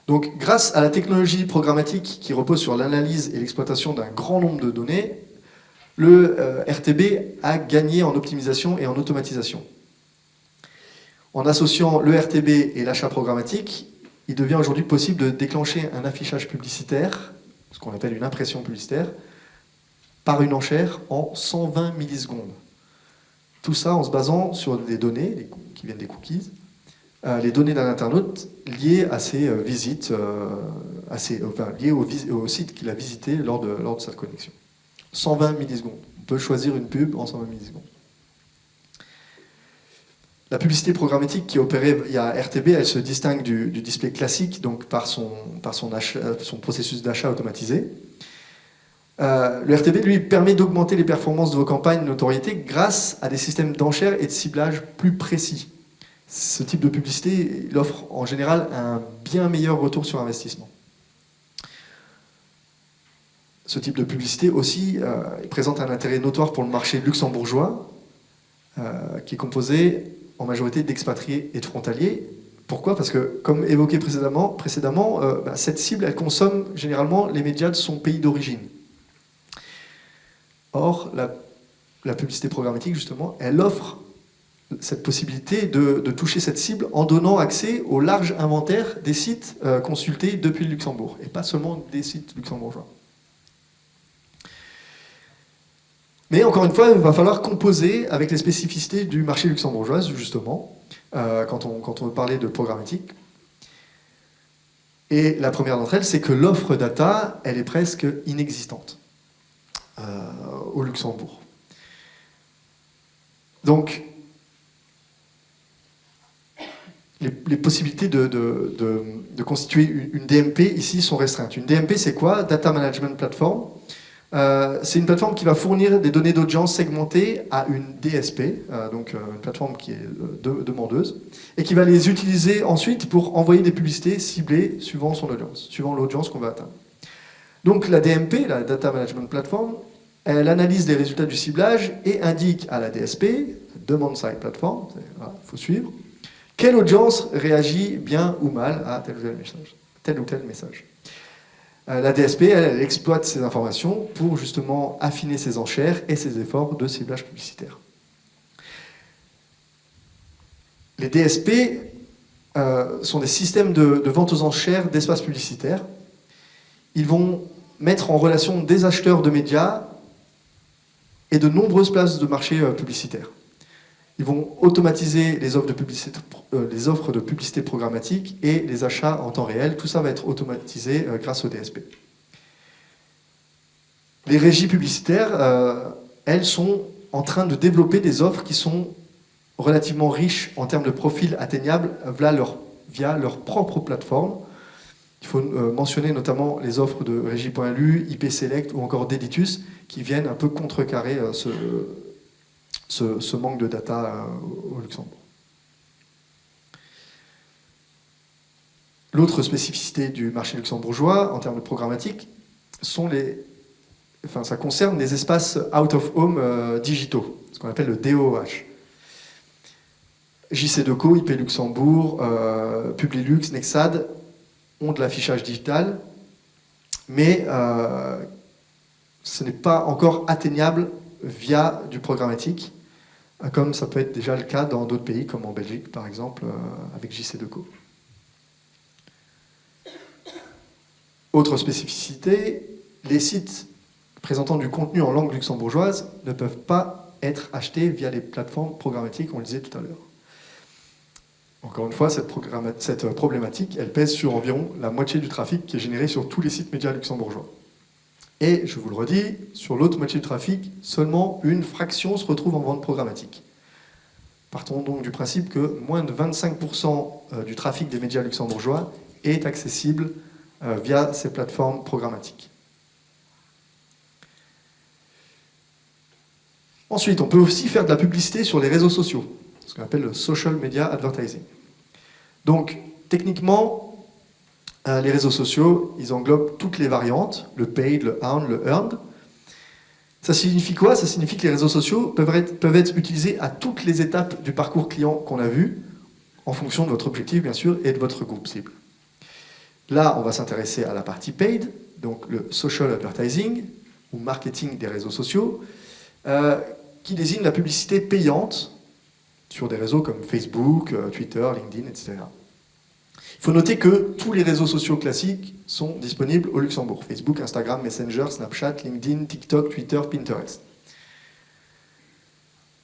Donc, grâce à la technologie programmatique qui repose sur l'analyse et l'exploitation d'un grand nombre de données, le RTB a gagné en optimisation et en automatisation. En associant le RTB et l'achat programmatique, il devient aujourd'hui possible de déclencher un affichage publicitaire, ce qu'on appelle une impression publicitaire, par une enchère en 120 millisecondes. Tout ça en se basant sur des données qui viennent des cookies, les données d'un internaute liées à ses visites, liées au site qu'il a visité lors de sa connexion. 120 millisecondes. On peut choisir une pub en 120 millisecondes. La publicité programmatique qui est opérée via RTB, elle se distingue du display classique donc par son processus d'achat automatisé. Le RTB, lui, permet d'augmenter les performances de vos campagnes de notoriété grâce à des systèmes d'enchères et de ciblage plus précis. Ce type de publicité, il offre en général un bien meilleur retour sur investissement. Ce type de publicité aussi présente un intérêt notoire pour le marché luxembourgeois, qui est composé en majorité d'expatriés et de frontaliers. Pourquoi? Parce que, comme évoqué précédemment cette cible, elle consomme généralement les médias de son pays d'origine. Or, la publicité programmatique, justement, elle offre cette possibilité de toucher cette cible en donnant accès au large inventaire des sites consultés depuis le Luxembourg, et pas seulement des sites luxembourgeois. Mais encore une fois, il va falloir composer avec les spécificités du marché luxembourgeois, justement, quand on veut parler de programmatique. Et la première d'entre elles, c'est que l'offre data, elle est presque inexistante au Luxembourg. Donc, les possibilités de constituer une DMP ici sont restreintes. Une DMP, c'est quoi? Data Management Platform. C'est une plateforme qui va fournir des données d'audience segmentées à une DSP, donc une plateforme qui est demandeuse, et qui va les utiliser ensuite pour envoyer des publicités ciblées suivant son audience, suivant l'audience qu'on va atteindre. Donc la DMP, la Data Management Platform, elle analyse les résultats du ciblage et indique à la DSP, Demand Side Platform, il faut suivre, quelle audience réagit bien ou mal à tel ou tel message. La DSP, elle exploite ces informations pour justement affiner ses enchères et ses efforts de ciblage publicitaire. Les DSP sont des systèmes de vente aux enchères d'espaces publicitaires. Ils vont mettre en relation des acheteurs de médias et de nombreuses places de marché publicitaires. Ils vont automatiser les offres de publicité programmatique et les achats en temps réel. Tout ça va être automatisé grâce au DSP. Les régies publicitaires, elles sont en train de développer des offres qui sont relativement riches en termes de profils atteignables via leur propre plateforme. Il faut mentionner notamment les offres de Régie.lu, IP Select ou encore d'Editus qui viennent un peu contrecarrer ce manque de data au Luxembourg. L'autre spécificité du marché luxembourgeois en termes de programmatique ça concerne les espaces out of home digitaux, ce qu'on appelle le DOH. JC Deco, IP Luxembourg, Publilux, Nexad ont de l'affichage digital, mais ce n'est pas encore atteignable via du programmatique, comme ça peut être déjà le cas dans d'autres pays, comme en Belgique par exemple, avec JC Deco. Autre spécificité, les sites présentant du contenu en langue luxembourgeoise ne peuvent pas être achetés via les plateformes programmatiques, on le disait tout à l'heure. Encore une fois, cette problématique, elle pèse sur environ la moitié du trafic qui est généré sur tous les sites médias luxembourgeois. Et, je vous le redis, sur l'autre moitié du trafic, seulement une fraction se retrouve en vente programmatique. Partons donc du principe que moins de 25% du trafic des médias luxembourgeois est accessible via ces plateformes programmatiques. Ensuite, on peut aussi faire de la publicité sur les réseaux sociaux, ce qu'on appelle le social media advertising. Donc, techniquement, les réseaux sociaux, ils englobent toutes les variantes, le paid, le owned, le earned. Ça signifie quoi? Ça signifie que les réseaux sociaux peuvent être utilisés à toutes les étapes du parcours client qu'on a vu, en fonction de votre objectif, bien sûr, et de votre groupe cible. Là, on va s'intéresser à la partie paid, donc le social advertising, ou marketing des réseaux sociaux, qui désigne la publicité payante sur des réseaux comme Facebook, Twitter, LinkedIn, etc. Il faut noter que tous les réseaux sociaux classiques sont disponibles au Luxembourg. Facebook, Instagram, Messenger, Snapchat, LinkedIn, TikTok, Twitter, Pinterest.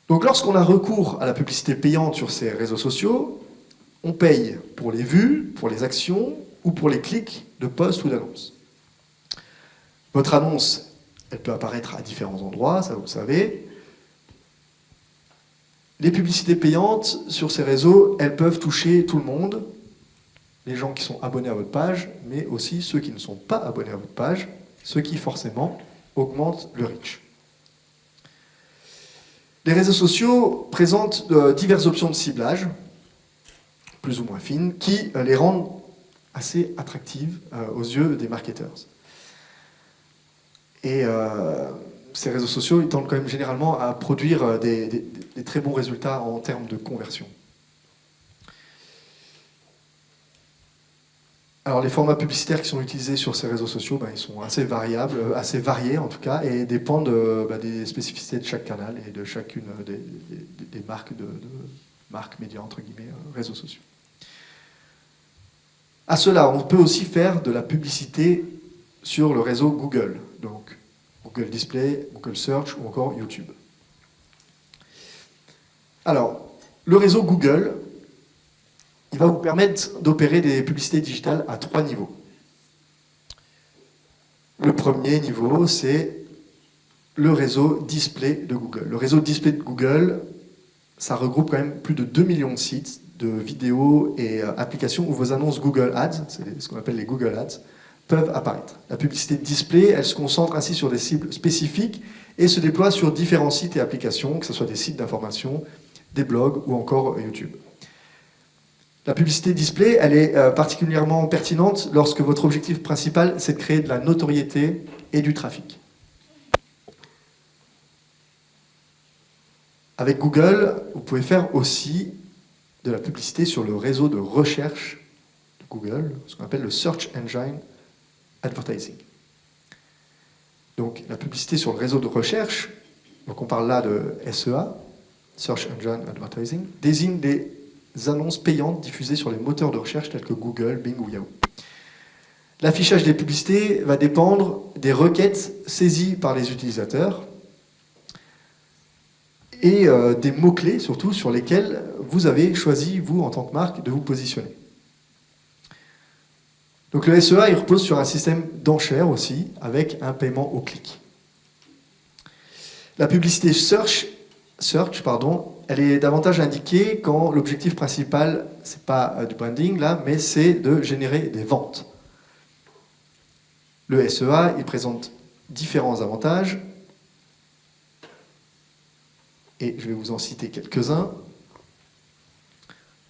Donc lorsqu'on a recours à la publicité payante sur ces réseaux sociaux, on paye pour les vues, pour les actions ou pour les clics de posts ou d'annonces. Votre annonce, elle peut apparaître à différents endroits, ça vous le savez. Les publicités payantes sur ces réseaux, elles peuvent toucher tout le monde, les gens qui sont abonnés à votre page, mais aussi ceux qui ne sont pas abonnés à votre page, ce qui forcément augmente le reach. Les réseaux sociaux présentent diverses options de ciblage, plus ou moins fines, qui les rendent assez attractives aux yeux des marketeurs. Et ces réseaux sociaux, ils tendent quand même généralement à produire des très bons résultats en termes de conversion. Alors les formats publicitaires qui sont utilisés sur ces réseaux sociaux, ils sont assez variables, assez variés en tout cas, et dépendent des spécificités de chaque canal et de chacune des marques marques médias, entre guillemets, réseaux sociaux. À cela, on peut aussi faire de la publicité sur le réseau Google, donc Google Display, Google Search ou encore YouTube. Alors, le réseau Google, il va vous permettre d'opérer des publicités digitales à 3 niveaux. Le premier niveau, c'est le réseau display de Google. Le réseau display de Google, ça regroupe quand même plus de 2 millions de sites, de vidéos et applications où vos annonces Google Ads, c'est ce qu'on appelle les Google Ads, peuvent apparaître. La publicité display, elle se concentre ainsi sur des cibles spécifiques et se déploie sur différents sites et applications, que ce soit des sites d'information, des blogs ou encore YouTube. La publicité display, elle est particulièrement pertinente lorsque votre objectif principal, c'est de créer de la notoriété et du trafic. Avec Google, vous pouvez faire aussi de la publicité sur le réseau de recherche de Google, ce qu'on appelle le Search Engine Advertising. Donc la publicité sur le réseau de recherche, donc on parle là de SEA, Search Engine Advertising, désigne des annonces payantes diffusées sur les moteurs de recherche tels que Google, Bing ou Yahoo. L'affichage des publicités va dépendre des requêtes saisies par les utilisateurs et des mots-clés surtout sur lesquels vous avez choisi, vous en tant que marque, de vous positionner. Donc le SEA, il repose sur un système d'enchères aussi, avec un paiement au clic. La publicité search, elle est davantage indiquée quand l'objectif principal, c'est pas du branding là, mais c'est de générer des ventes. Le SEA, il présente différents avantages, et je vais vous en citer quelques-uns.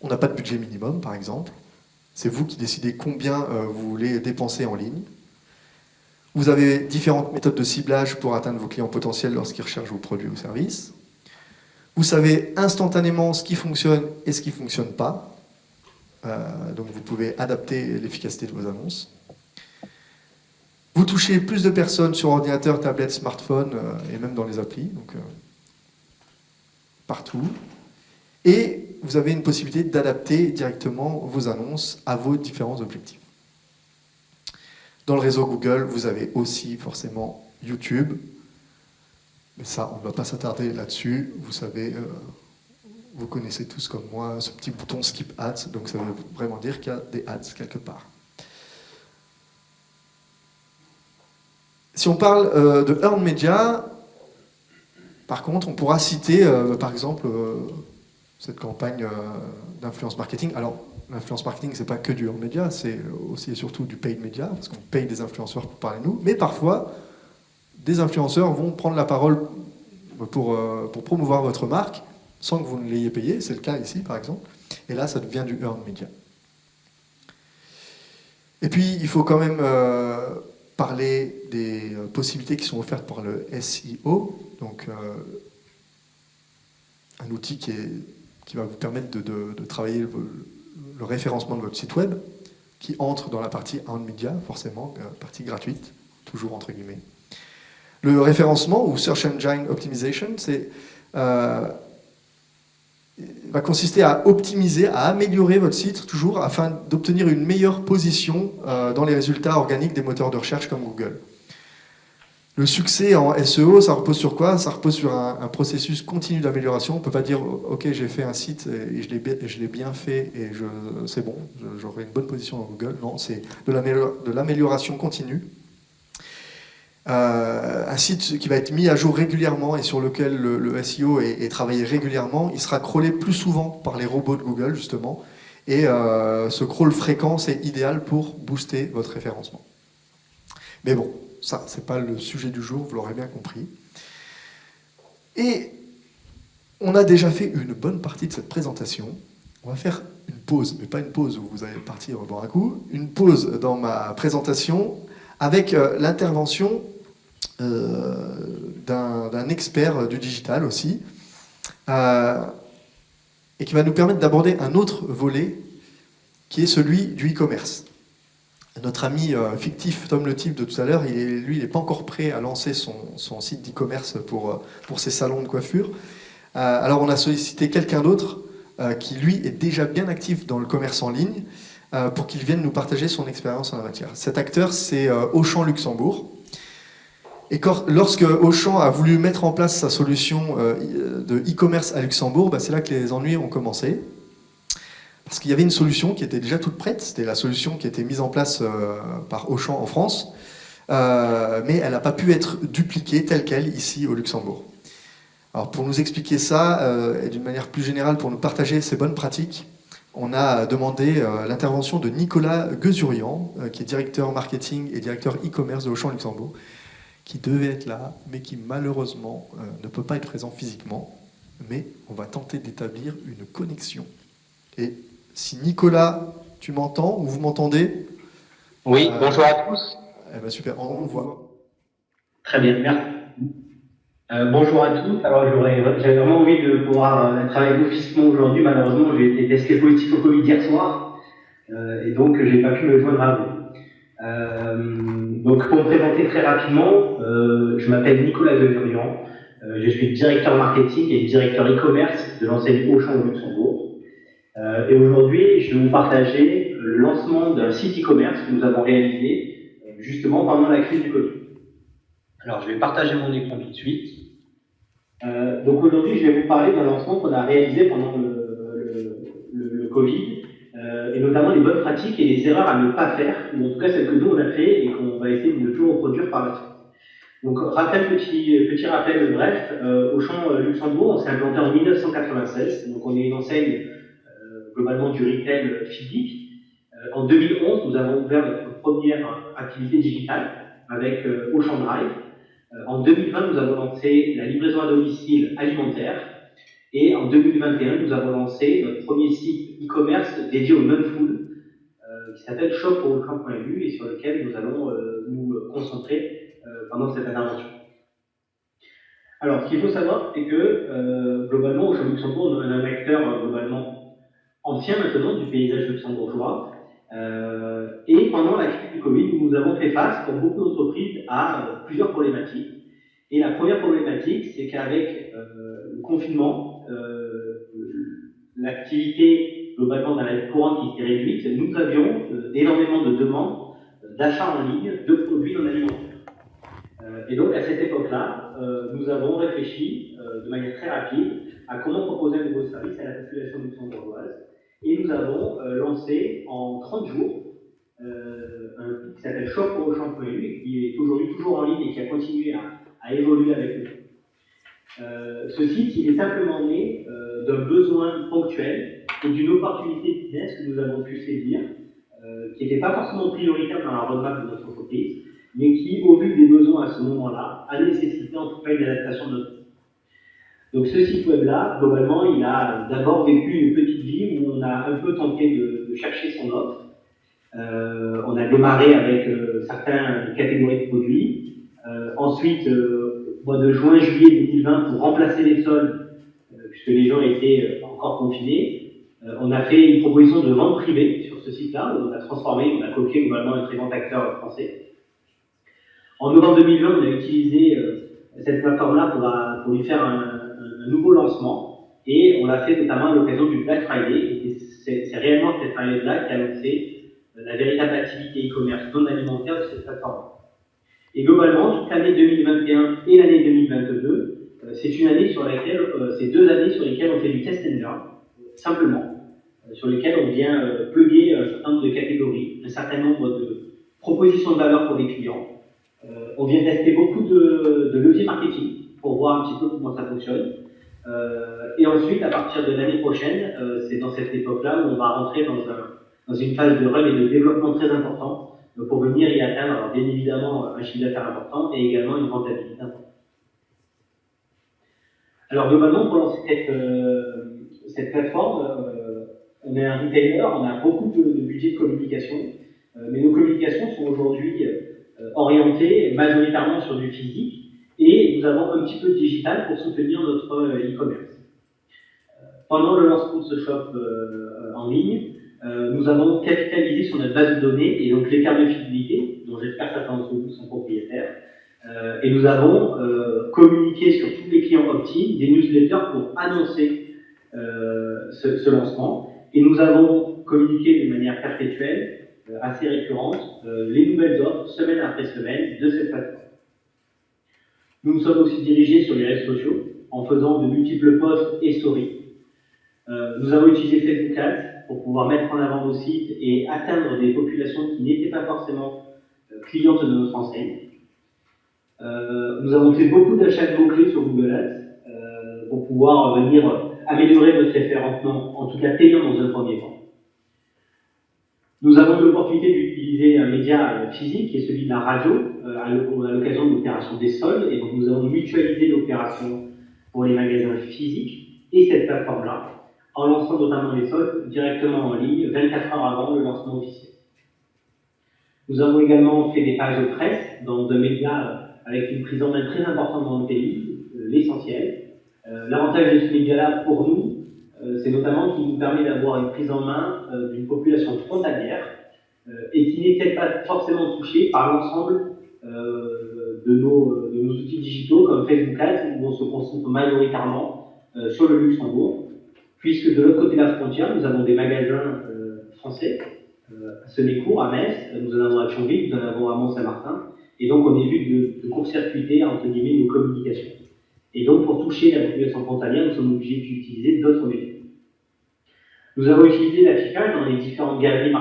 On n'a pas de budget minimum, par exemple. C'est vous qui décidez combien vous voulez dépenser en ligne. Vous avez différentes méthodes de ciblage pour atteindre vos clients potentiels lorsqu'ils recherchent vos produits ou services. Vous savez instantanément ce qui fonctionne et ce qui ne fonctionne pas. Donc vous pouvez adapter l'efficacité de vos annonces. Vous touchez plus de personnes sur ordinateur, tablette, smartphone et même dans les applis, donc partout. Et vous avez une possibilité d'adapter directement vos annonces à vos différents objectifs. Dans le réseau Google, vous avez aussi forcément YouTube. Mais ça, on ne va pas s'attarder là-dessus. Vous savez, vous connaissez tous comme moi ce petit bouton Skip Ads, donc ça veut vraiment dire qu'il y a des ads quelque part. Si on parle de Earned Media, par contre, on pourra citer, par exemple, cette campagne d'influence marketing. Alors, l'influence marketing, c'est pas que du earned media, c'est aussi et surtout du paid media, parce qu'on paye des influenceurs pour parler de nous. Mais parfois, des influenceurs vont prendre la parole pour promouvoir votre marque, sans que vous ne l'ayez payé. C'est le cas ici, par exemple. Et là, ça devient du earned media. Et puis, il faut quand même parler des possibilités qui sont offertes par le SEO, donc un outil qui va vous permettre de travailler le référencement de votre site web, qui entre dans la partie earned media, forcément, partie gratuite, toujours entre guillemets. Le référencement, ou Search Engine Optimization, va consister à optimiser, à améliorer votre site, toujours, afin d'obtenir une meilleure position dans les résultats organiques des moteurs de recherche comme Google. Le succès en SEO, ça repose sur quoi? Ça repose sur un processus continu d'amélioration. On ne peut pas dire « Ok, j'ai fait un site et je l'ai bien fait et c'est bon, j'aurai une bonne position dans Google ». Non, c'est de l'amélioration continue. Un site qui va être mis à jour régulièrement et sur lequel le SEO est travaillé régulièrement, il sera crawlé plus souvent par les robots de Google, justement. Et ce crawl fréquent, c'est idéal pour booster votre référencement. Mais bon, ça, c'est pas le sujet du jour, vous l'aurez bien compris. Et on a déjà fait une bonne partie de cette présentation. On va faire une pause, mais pas une pause où vous allez partir boire un coup, une pause dans ma présentation avec l'intervention d'un expert du digital aussi, et qui va nous permettre d'aborder un autre volet, qui est celui du e-commerce. Notre ami fictif Tom Le Tif de tout à l'heure, lui, il n'est pas encore prêt à lancer son site d'e-commerce pour ses salons de coiffure. Alors on a sollicité quelqu'un d'autre qui, lui, est déjà bien actif dans le commerce en ligne, pour qu'il vienne nous partager son expérience en la matière. Cet acteur, c'est Auchan Luxembourg. Et lorsque Auchan a voulu mettre en place sa solution de e-commerce à Luxembourg, c'est là que les ennuis ont commencé. Parce qu'il y avait une solution qui était déjà toute prête, c'était la solution qui était mise en place par Auchan en France, mais elle n'a pas pu être dupliquée telle qu'elle ici au Luxembourg. Alors pour nous expliquer ça, et d'une manière plus générale pour nous partager ces bonnes pratiques, on a demandé l'intervention de Nicolas Guezurian, qui est directeur marketing et directeur e-commerce de Auchan Luxembourg, qui devait être là, mais qui malheureusement ne peut pas être présent physiquement. Mais on va tenter d'établir une connexion. Et si Nicolas, tu m'entends ou vous m'entendez? Oui, bonjour à tous. Eh ben super, on vous voit. Très bien, merci. Bonjour à tous. Alors j'avais vraiment envie de pouvoir être avec vous physiquement aujourd'hui. Malheureusement, j'ai été testé positif au Covid hier soir, et donc j'ai pas pu me joindre à vous. Donc pour me présenter très rapidement, je m'appelle Nicolas Guezurian. Je suis directeur marketing et directeur e-commerce de l'enseigne Auchan au Luxembourg. Et aujourd'hui, je vais vous partager le lancement d'un site e-commerce que nous avons réalisé justement pendant la crise du Covid. Alors, je vais partager mon écran tout de suite. Donc aujourd'hui, je vais vous parler d'un lancement qu'on a réalisé pendant le Covid, et notamment les bonnes pratiques et les erreurs à ne pas faire, ou en tout cas celles que nous on a créées et qu'on va essayer de ne plus reproduire par la suite. Donc, petit rappel bref, Auchan Luxembourg, on s'est implanté en 1996, donc on est une enseigne globalement du retail physique. En 2011, nous avons ouvert notre première activité digitale avec Auchan Drive. En 2020, nous avons lancé la livraison à domicile alimentaire. Et en 2021, nous avons lancé notre premier site e-commerce dédié au non-food, qui s'appelle shop.auchan.lu et sur lequel nous allons nous concentrer pendant cette intervention. Alors, ce qu'il faut savoir, c'est que globalement, Auchan Luxembourg, on est un acteur globalement ancien maintenant du paysage luxembourgeois. Et pendant la crise du Covid, nous avons fait face, comme beaucoup d'entreprises, à plusieurs problématiques. Et la première problématique, c'est qu'avec le confinement, l'activité globalement dans la vie courante qui s'est réduite, nous avions énormément de demandes d'achat en ligne de produits non alimentaires. Et donc à cette époque-là, nous avons réfléchi de manière très rapide à comment proposer un nouveau service à la population luxembourgeoise. Et nous avons lancé en 30 jours un site qui s'appelle shop.auchan.lu et qui est aujourd'hui toujours en ligne et qui a continué à évoluer avec nous. Ce site, il est simplement né d'un besoin ponctuel et d'une opportunité business que nous avons pu saisir, qui n'était pas forcément prioritaire dans la roadmap de notre entreprise, mais qui, au vu des besoins à ce moment-là, a nécessité en tout cas une adaptation de notre site. Donc ce site web-là, globalement, il a d'abord vécu une petite vie où on a un peu tenté de chercher son offre. On a démarré avec certaines catégories de produits. Ensuite, au mois de juin-juillet 2020, pour remplacer les soldes, puisque les gens étaient encore confinés, on a fait une proposition de vente privée sur ce site-là, où on a transformé, on a copié globalement un très grand acteur français. En novembre 2020, on a utilisé cette plateforme-là pour lui faire un nouveau lancement, et on l'a fait notamment à l'occasion du Black Friday, et c'est réellement cette période-là qui a lancé la véritable activité e-commerce non alimentaire de cette plateforme. Et globalement, toute l'année 2021 et l'année 2022, c'est une année sur laquelle, c'est 2 années sur lesquelles on fait du test and learn, simplement, sur lesquelles on vient plugger un certain nombre de catégories, un certain nombre de propositions de valeur pour les clients. On vient tester beaucoup de leviers marketing pour voir un petit peu comment ça fonctionne. Et ensuite, à partir de l'année prochaine, c'est dans cette époque-là où on va rentrer dans une phase de run et de développement très important pour venir y atteindre, alors bien évidemment, un chiffre d'affaires important et également une rentabilité importante. Alors globalement, pour lancer cette plateforme, on est un retailer, on a beaucoup de budget de communication, mais nos communications sont aujourd'hui orientées majoritairement sur du physique, et nous avons un petit peu de digital pour soutenir notre e-commerce. Pendant le lancement de ce shop en ligne, nous avons capitalisé sur notre base de données et donc les cartes de fidélité, dont j'espère que certains d'entre vous sont propriétaires, et nous avons communiqué sur tous les clients opt-in des newsletters pour annoncer ce lancement, et nous avons communiqué de manière perpétuelle, assez récurrente, les nouvelles offres, semaine après semaine, de cette plateforme. Nous nous sommes aussi dirigés sur les réseaux sociaux, en faisant de multiples posts et stories. Nous avons utilisé Facebook Ads pour pouvoir mettre en avant nos sites et atteindre des populations qui n'étaient pas forcément clientes de notre enseigne. Nous avons fait beaucoup d'achats de mots-clés sur Google Ads pour pouvoir venir améliorer notre référencement, en tout cas payant dans un premier temps. Nous avons l'opportunité d'utiliser un média physique qui est celui de la radio à l'occasion de l'opération des soldes, et donc nous avons mutualisé l'opération pour les magasins physiques et cette plateforme-là, en lançant notamment les soldes directement en ligne 24 heures avant le lancement officiel. Nous avons également fait des pages de presse dans un média avec une prise en main très importante dans le pays, l'essentiel. L'avantage de ce média-là pour nous, c'est notamment qu'il nous permet d'avoir une prise en main d'une population frontalière et qui n'est peut-être pas forcément touchée par l'ensemble de nos outils digitaux comme Facebook Ads, où on se concentre majoritairement sur le Luxembourg, puisque de l'autre côté de la frontière, nous avons des magasins français, à Senécourt, à Metz, nous en avons à Thionville, nous en avons à Mont-Saint-Martin, et donc on évite de court-circuiter, entre guillemets, nos communications. Et donc pour toucher la population frontalière, nous sommes obligés d'utiliser d'autres médias. Nous avons utilisé l'affichage dans les différentes galeries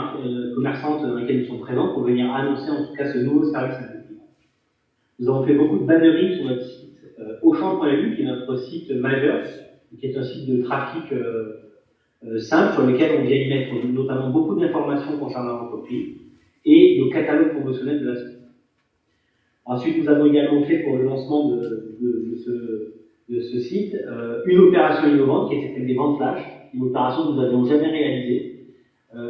commerçantes dans lesquelles nous sommes présents pour venir annoncer en tout cas ce nouveau service à nos clients. Nous avons fait beaucoup de bannerings sur notre site Auchan.lu, qui est notre site majeur, qui est un site de trafic simple sur lequel on vient y mettre notamment beaucoup d'informations concernant l'entreprise et nos catalogues promotionnels de la société. Ensuite, nous avons également fait pour le lancement de ce site une opération innovante qui était celle des ventes flash, une opération que nous n'avions jamais réalisée.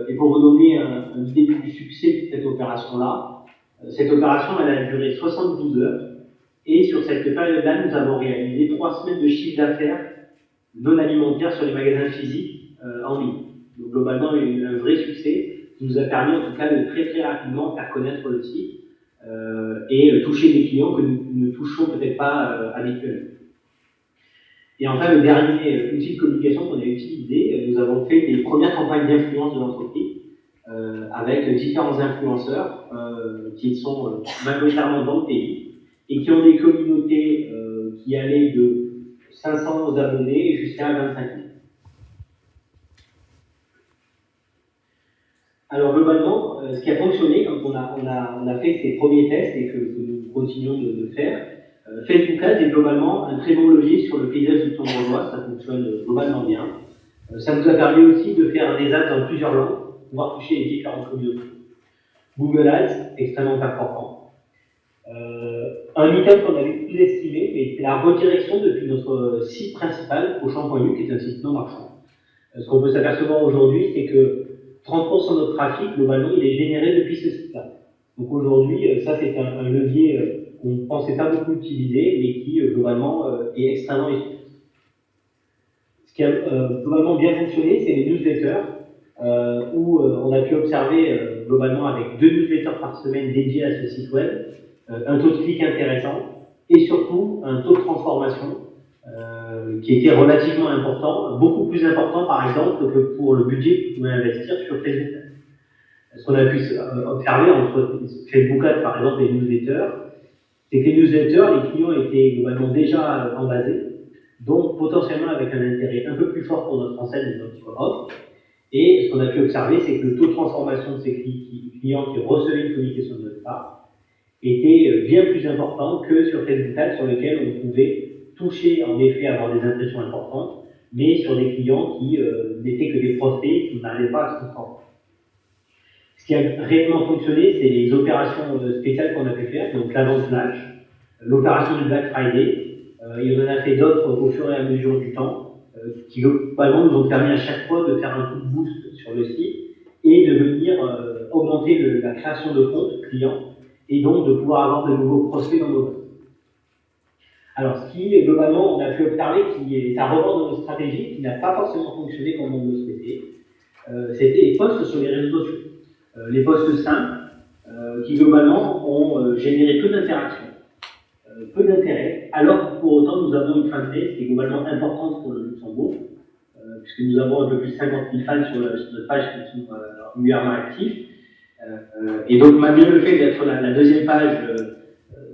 Et pour vous donner une idée du succès de cette opération-là, cette opération elle a duré 72 heures et sur cette période-là, nous avons réalisé 3 semaines de chiffre d'affaires non alimentaire sur les magasins physiques en ligne. Donc globalement, il y a eu un vrai succès qui nous a permis en tout cas de très rapidement faire connaître le site et toucher des clients que nous ne touchons peut-être pas habituellement. Et enfin, le dernier outil de communication qu'on a utilisé, nous avons fait des premières campagnes d'influence de l'entreprise avec différents influenceurs qui sont majoritairement dans le pays et qui ont des communautés qui allaient de 500 abonnés jusqu'à 25 000. Alors globalement, ce qui a fonctionné quand on a fait ces premiers tests et que nous continuons de faire, Facebook Ads est globalement un très bon levier sur le paysage luxembourgeois, ça fonctionne globalement bien. Ça nous a permis aussi de faire des ads dans plusieurs langues, pour pouvoir toucher les différentes communautés. Google Ads, extrêmement performant. Un item qu'on avait sous-estimé, mais c'est la redirection depuis notre site principal, Auchan.lu, qui est un site non marchand. Ce qu'on peut s'apercevoir aujourd'hui, c'est que 30% de notre trafic, globalement, il est généré depuis ce site-là. Donc aujourd'hui, ça c'est un levier qu'on ne pensait pas beaucoup utiliser, mais qui globalement est extrêmement efficace. Ce qui a globalement bien fonctionné, c'est les newsletters, où on a pu observer globalement avec 2 newsletters par semaine dédiés à ce site web, un taux de clic intéressant, et surtout un taux de transformation qui était relativement important, beaucoup plus important par exemple que pour le budget que vous pouvez investir sur Facebook. Ce qu'on a pu observer entre Facebook Ads par exemple et les newsletters, c'est que les newsletters, les clients étaient globalement déjà embasés, donc potentiellement avec un intérêt un peu plus fort pour notre enseigne et notre offre. Et ce qu'on a pu observer, c'est que le taux de transformation de ces clients qui recevaient une communication de notre part était bien plus important que sur Facebook Ads, sur lesquels on pouvait toucher, en effet, avoir des impressions importantes, mais sur des clients qui n'étaient que des prospects qui n'arrivaient pas à se transformer. Ce qui a réellement fonctionné, c'est les opérations spéciales qu'on a pu faire, donc la vente flash, l'opération du Black Friday, et on en a fait d'autres au fur et à mesure du temps, qui globalement nous ont permis à chaque fois de faire un coup de boost sur le site et de venir augmenter la création de comptes clients et donc de pouvoir avoir de nouveaux prospects dans nos comptes. Alors, ce qui, globalement, on a pu observer qui est à rebord de notre stratégie, qui n'a pas forcément fonctionné comme on le souhaitait, c'était les posts sur les réseaux sociaux. Les posts simples, qui globalement ont généré peu d'interactions, peu d'intérêt, alors que pour autant nous avons une fanbase qui est globalement importante pour le Luxembourg, puisque nous avons un peu plus de 50 000 fans sur notre page qui sont régulièrement actifs. Et donc, malgré le fait d'être la deuxième page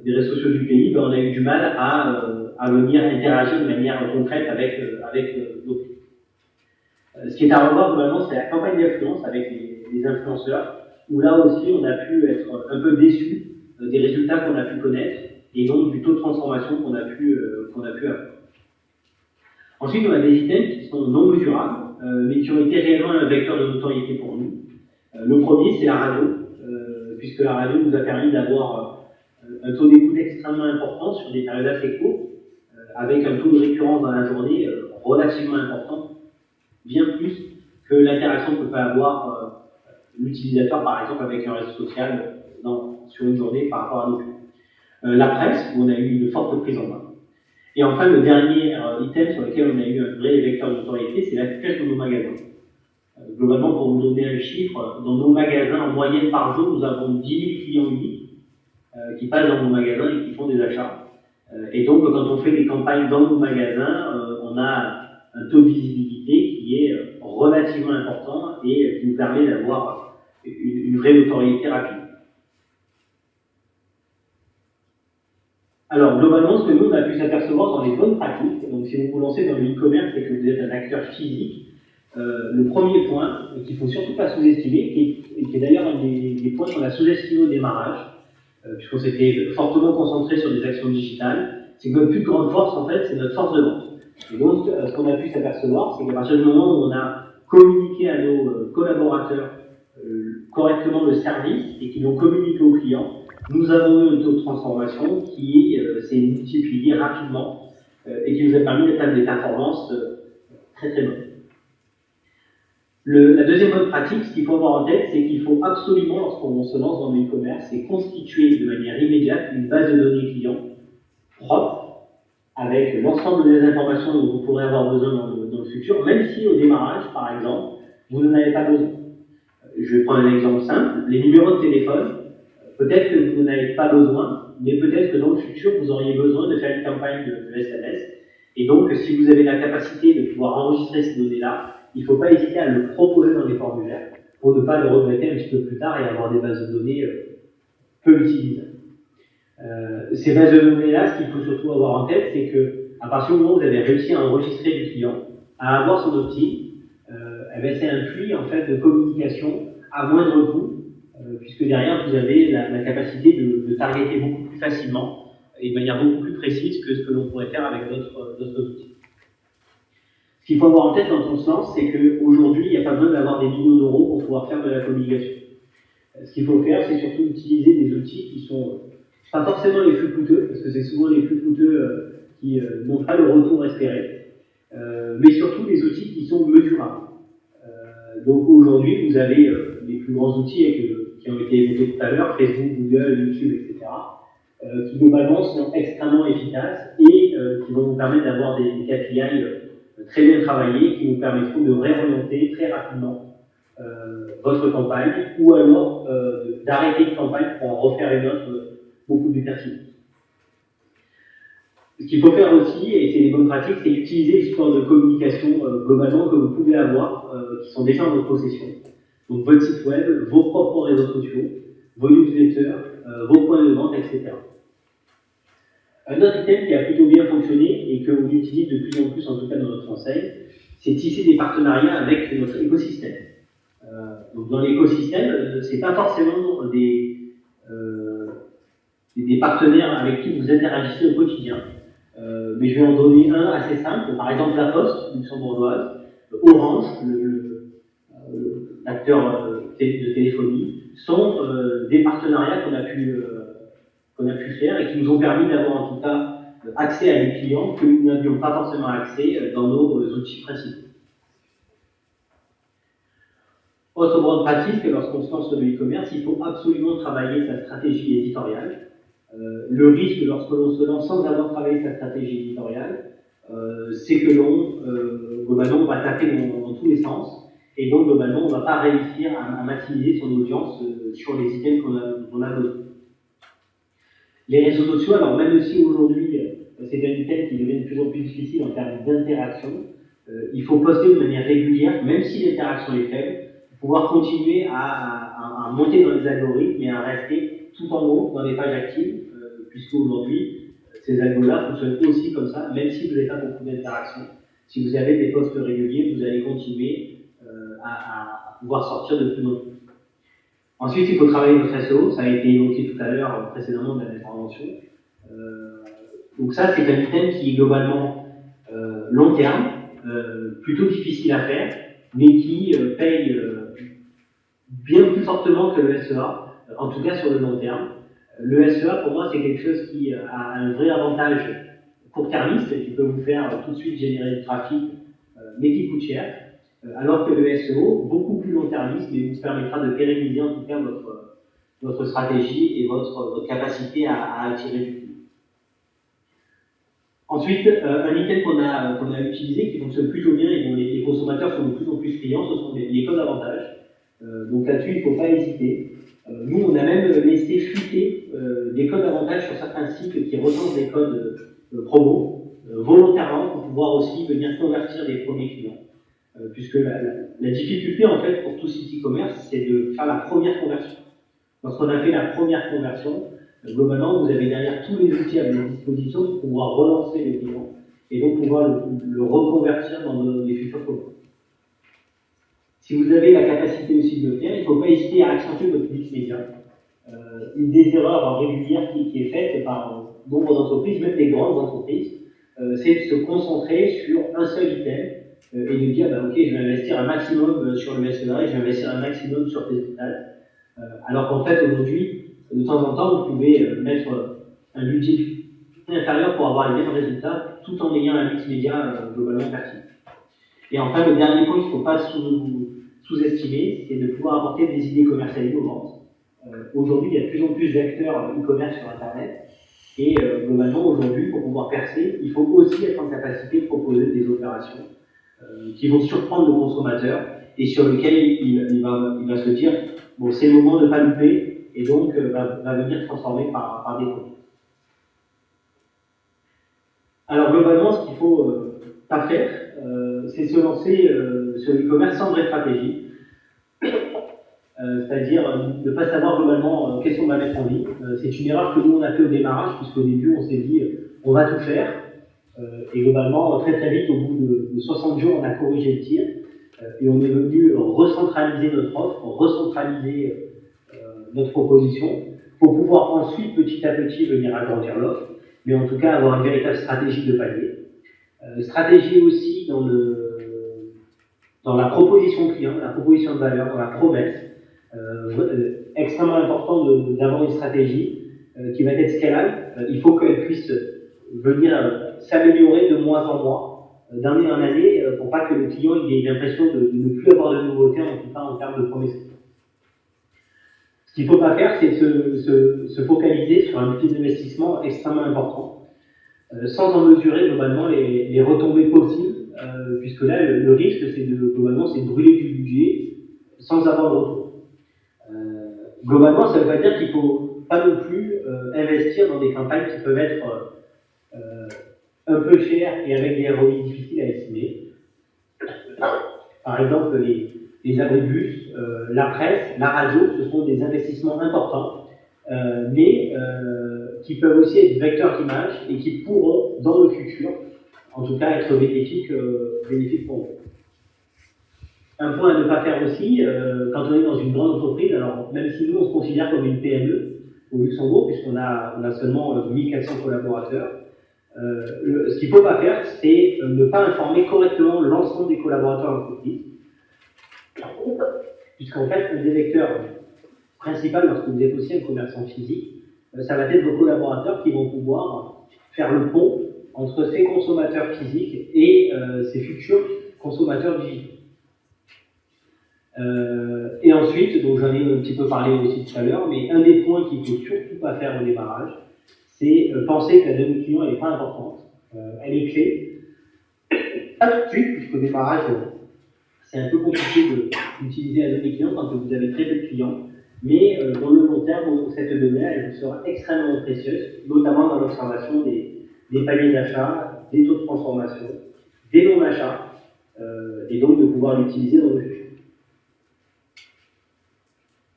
des réseaux sociaux du pays, ben, on a eu du mal à venir interagir de manière concrète avec nos clients. Ce qui est à revoir globalement, c'est la campagne d'influence avec les influenceurs, où là aussi on a pu être un peu déçus des résultats qu'on a pu connaître et donc du taux de transformation qu'on a pu avoir. Ensuite, on a des items qui sont non mesurables, mais qui ont été réellement un vecteur de notoriété pour nous, Le premier, c'est la radio, puisque la radio nous a permis d'avoir un taux d'écoute extrêmement important sur des périodes assez courtes, avec un taux de récurrence dans la journée relativement important, bien plus que l'interaction que peut avoir l'utilisateur, par exemple, avec un réseau social sur une journée par rapport à nos clients. La presse, où on a eu une forte prise en main. Et enfin, le dernier item sur lequel on a eu un vrai vecteur de notoriété, c'est l'affichage de nos magasins. Globalement, pour vous donner un chiffre, dans nos magasins, en moyenne par jour, nous avons 10 000 clients uniques qui passent dans nos magasins et qui font des achats. Et donc, quand on fait des campagnes dans nos magasins, on a un taux de visibilité qui est relativement important et qui nous permet d'avoir une vraie notoriété rapide. Alors, globalement, ce que nous, on a pu s'apercevoir dans les bonnes pratiques, donc si vous vous lancez dans le e-commerce et que vous êtes un acteur physique, le premier point, qu'il ne faut surtout pas sous-estimer, et qui est d'ailleurs un des points qu'on a sous-estimé au démarrage, puisqu'on s'était fortement concentré sur des actions digitales, c'est que notre plus grande force, en fait, c'est notre force de vente. Et donc, ce qu'on a pu s'apercevoir, c'est qu'à partir du moment où on a communiqué à nos collaborateurs correctement le service et qu'ils l'ont communiqué aux clients, nous avons eu un taux de transformation qui s'est multiplié rapidement et qui nous a permis d'atteindre des performances très très bonnes. La deuxième bonne pratique, ce qu'il faut avoir en tête, c'est qu'il faut absolument, lorsqu'on se lance dans le e-commerce, c'est constituer de manière immédiate une base de données clients propre, avec l'ensemble des informations dont vous pourrez avoir besoin dans le futur, même si au démarrage, par exemple, vous n'en avez pas besoin. Je vais prendre un exemple simple, les numéros de téléphone, peut-être que vous n'en avez pas besoin, mais peut-être que dans le futur, vous auriez besoin de faire une campagne de SMS, et donc si vous avez la capacité de pouvoir enregistrer ces données-là, il ne faut pas hésiter à le proposer dans les formulaires pour ne pas le regretter un petit peu plus tard et avoir des bases de données peu utilisables. Ces bases de données-là, ce qu'il faut surtout avoir en tête, c'est qu'à partir du moment où vous avez réussi à enregistrer du client, à avoir son opt-in, c'est un flux en fait, de communication à moindre coût, puisque derrière vous avez la capacité de targeter beaucoup plus facilement et de manière beaucoup plus précise que ce que l'on pourrait faire avec d'autres outils. Ce qu'il faut avoir en tête quand on se lance, c'est qu'aujourd'hui, il n'y a pas besoin d'avoir des millions d'euros pour pouvoir faire de la communication. Ce qu'il faut faire, c'est surtout utiliser des outils qui sont pas forcément les plus coûteux, parce que c'est souvent les plus coûteux qui n'ont pas le retour espéré, mais surtout des outils qui sont mesurables. Donc aujourd'hui, vous avez les plus grands outils qui ont été évoqués tout à l'heure, Facebook, Google, YouTube, etc., qui globalement sont extrêmement efficaces et qui vont vous permettre d'avoir des KPI très bien travaillés, qui vous permettront de réorienter très rapidement votre campagne, ou alors d'arrêter une campagne pour en refaire une autre beaucoup plus pertinente. Ce qu'il faut faire aussi, et c'est des bonnes pratiques, c'est utiliser les supports de communication globalement que vous pouvez avoir, qui sont déjà en votre possession. Donc votre site web, vos propres réseaux sociaux, vos newsletters, vos points de vente, etc. Un autre item qui a plutôt bien fonctionné et que l'on utilise de plus en plus, en tout cas dans notre enseigne, c'est tisser des partenariats avec notre écosystème. Donc dans l'écosystème, c'est pas forcément des partenaires avec qui vous interagissez au quotidien. Mais je vais en donner un assez simple, par exemple la Poste luxembourgeoise, Orange, l'acteur de téléphonie, sont des partenariats qu'on a pu faire et qui nous ont permis d'avoir en tout cas accès à des clients que nous n'avions pas forcément accès dans nos outils principaux. Autre bonne pratique, lorsqu'on se lance sur le e-commerce, il faut absolument travailler sa stratégie éditoriale. Le risque lorsque l'on se lance sans avoir travaillé sa stratégie éditoriale, c'est que globalement, on va taper dans tous les sens, et donc globalement, on ne va pas réussir à maximiser son audience sur les items qu'on a besoin. Les réseaux sociaux, alors même si aujourd'hui, c'est un item qui devient de plus en plus difficile en termes d'interaction, il faut poster de manière régulière, même si l'interaction est faible, pour pouvoir continuer à monter dans les algorithmes et à rester tout en haut dans les pages actives, puisque aujourd'hui, ces algos-là fonctionnent aussi comme ça, même si vous n'avez pas beaucoup d'interactions. Si vous avez des posts réguliers, vous allez continuer à pouvoir sortir de plus en plus. Ensuite, il faut travailler votre SEO, ça a été évoqué tout à l'heure précédemment dans l'intervention. Donc ça, c'est un item qui est globalement long terme, plutôt difficile à faire, mais qui paye bien plus fortement que le SEA, en tout cas sur le long terme. Le SEA, pour moi, c'est quelque chose qui a un vrai avantage court-termiste, qui peut vous faire tout de suite générer du trafic, mais qui coûte cher, alors que le SEO, beaucoup plus long-termiste, mais vous permettra de pérenniser en tout cas votre stratégie et votre capacité à attirer du client. Ensuite, un item qu'on a utilisé, qui fonctionne plutôt bien et dont les consommateurs sont de plus en plus clients, ce sont les codes d'avantage. Donc là-dessus, il ne faut pas hésiter. Nous, on a même laissé fuiter des codes d'avantage sur certains sites qui recensent des codes promo, volontairement, pour pouvoir aussi venir convertir des premiers clients. Puisque la difficulté, en fait, pour tout site e-commerce, c'est de faire la première conversion. Lorsqu'on a fait la première conversion, globalement, vous avez derrière tous les outils à votre disposition pour pouvoir relancer le client et donc pouvoir le reconvertir dans des futurs commerces. Si vous avez la capacité aussi de le faire, il ne faut pas hésiter à accentuer votre mix média. Une des erreurs régulières qui est faite par nombre d'entreprises, même des grandes entreprises, c'est de se concentrer sur un seul item et de dire ok, je vais investir un maximum sur le SEA et je vais investir un maximum sur Facebook Ads. Alors qu'en fait, aujourd'hui, de temps en temps, vous pouvez mettre un budget inférieur pour avoir les mêmes résultats tout en ayant un mix média globalement pertinent. Et enfin, le dernier point qu'il ne faut pas sous-estimer, c'est de pouvoir apporter des idées commerciales innovantes. Aujourd'hui, il y a de plus en plus d'acteurs e-commerce sur Internet. Et globalement, aujourd'hui, pour pouvoir percer, il faut aussi être en capacité de proposer des opérations qui vont surprendre le consommateur et sur lesquelles il va se dire bon, c'est le moment de ne pas louper, et donc va venir transformer par des produits. Alors globalement, ce qu'il ne faut pas faire, c'est se lancer sur l'e-commerce sans vraie stratégie. C'est-à-dire ne pas savoir globalement qu'est-ce qu'on va mettre en ligne. C'est une erreur que nous on a fait au démarrage, puisqu'au début on s'est dit on va tout faire, et globalement très très vite, au bout de 60 jours, on a corrigé le tir, et on est venu recentraliser notre offre, recentraliser notre proposition, pour pouvoir ensuite petit à petit venir agrandir l'offre, mais en tout cas avoir une véritable stratégie de palier. Stratégie aussi dans la proposition client, la proposition de valeur, dans la promesse. Extrêmement important d'avoir une stratégie qui va être scalable. Il faut qu'elle puisse venir s'améliorer de mois en mois, d'année en année, pour pas que le client ait l'impression de ne plus avoir de nouveautés, en tout cas en termes de promesses. Ce qu'il ne faut pas faire, c'est se focaliser sur un outil d'investissement extrêmement important, sans en mesurer globalement les retombées possibles, puisque là, le risque, c'est de brûler du budget sans avoir de retour. Globalement, ça ne veut pas dire qu'il ne faut pas non plus investir dans des campagnes qui peuvent être un peu chères et avec des ROI difficiles à estimer. Par exemple, les abribus, la presse, la radio, ce sont des investissements importants, mais qui peuvent aussi être vecteurs d'image et qui pourront, dans le futur, en tout cas, être bénéfiques pour vous. Un point à ne pas faire aussi, quand on est dans une grande entreprise, alors même si nous on se considère comme une PME au Luxembourg, puisqu'on a seulement 1400 collaborateurs, ce qu'il ne faut pas faire, c'est ne pas informer correctement l'ensemble des collaborateurs de l'entreprise. Puisqu'en fait, le vecteur principal, lorsque vous êtes aussi un commerçant physique, ça va être vos collaborateurs qui vont pouvoir faire le pont entre ces consommateurs physiques et ces futurs consommateurs digitaux. Et ensuite, donc j'en ai un petit peu parlé aussi tout à l'heure, mais un des points qu'il ne faut surtout pas faire au démarrage, c'est penser que la donnée client n'est pas importante. Elle est clé. Pas tout de suite, puisqu'au démarrage, c'est un peu compliqué d'utiliser la donnée client quand vous avez très peu de clients, mais dans le long terme, cette donnée, elle vous sera extrêmement précieuse, notamment dans l'observation des paniers d'achat, des taux de transformation, des noms d'achat, et donc de pouvoir l'utiliser dans le futur.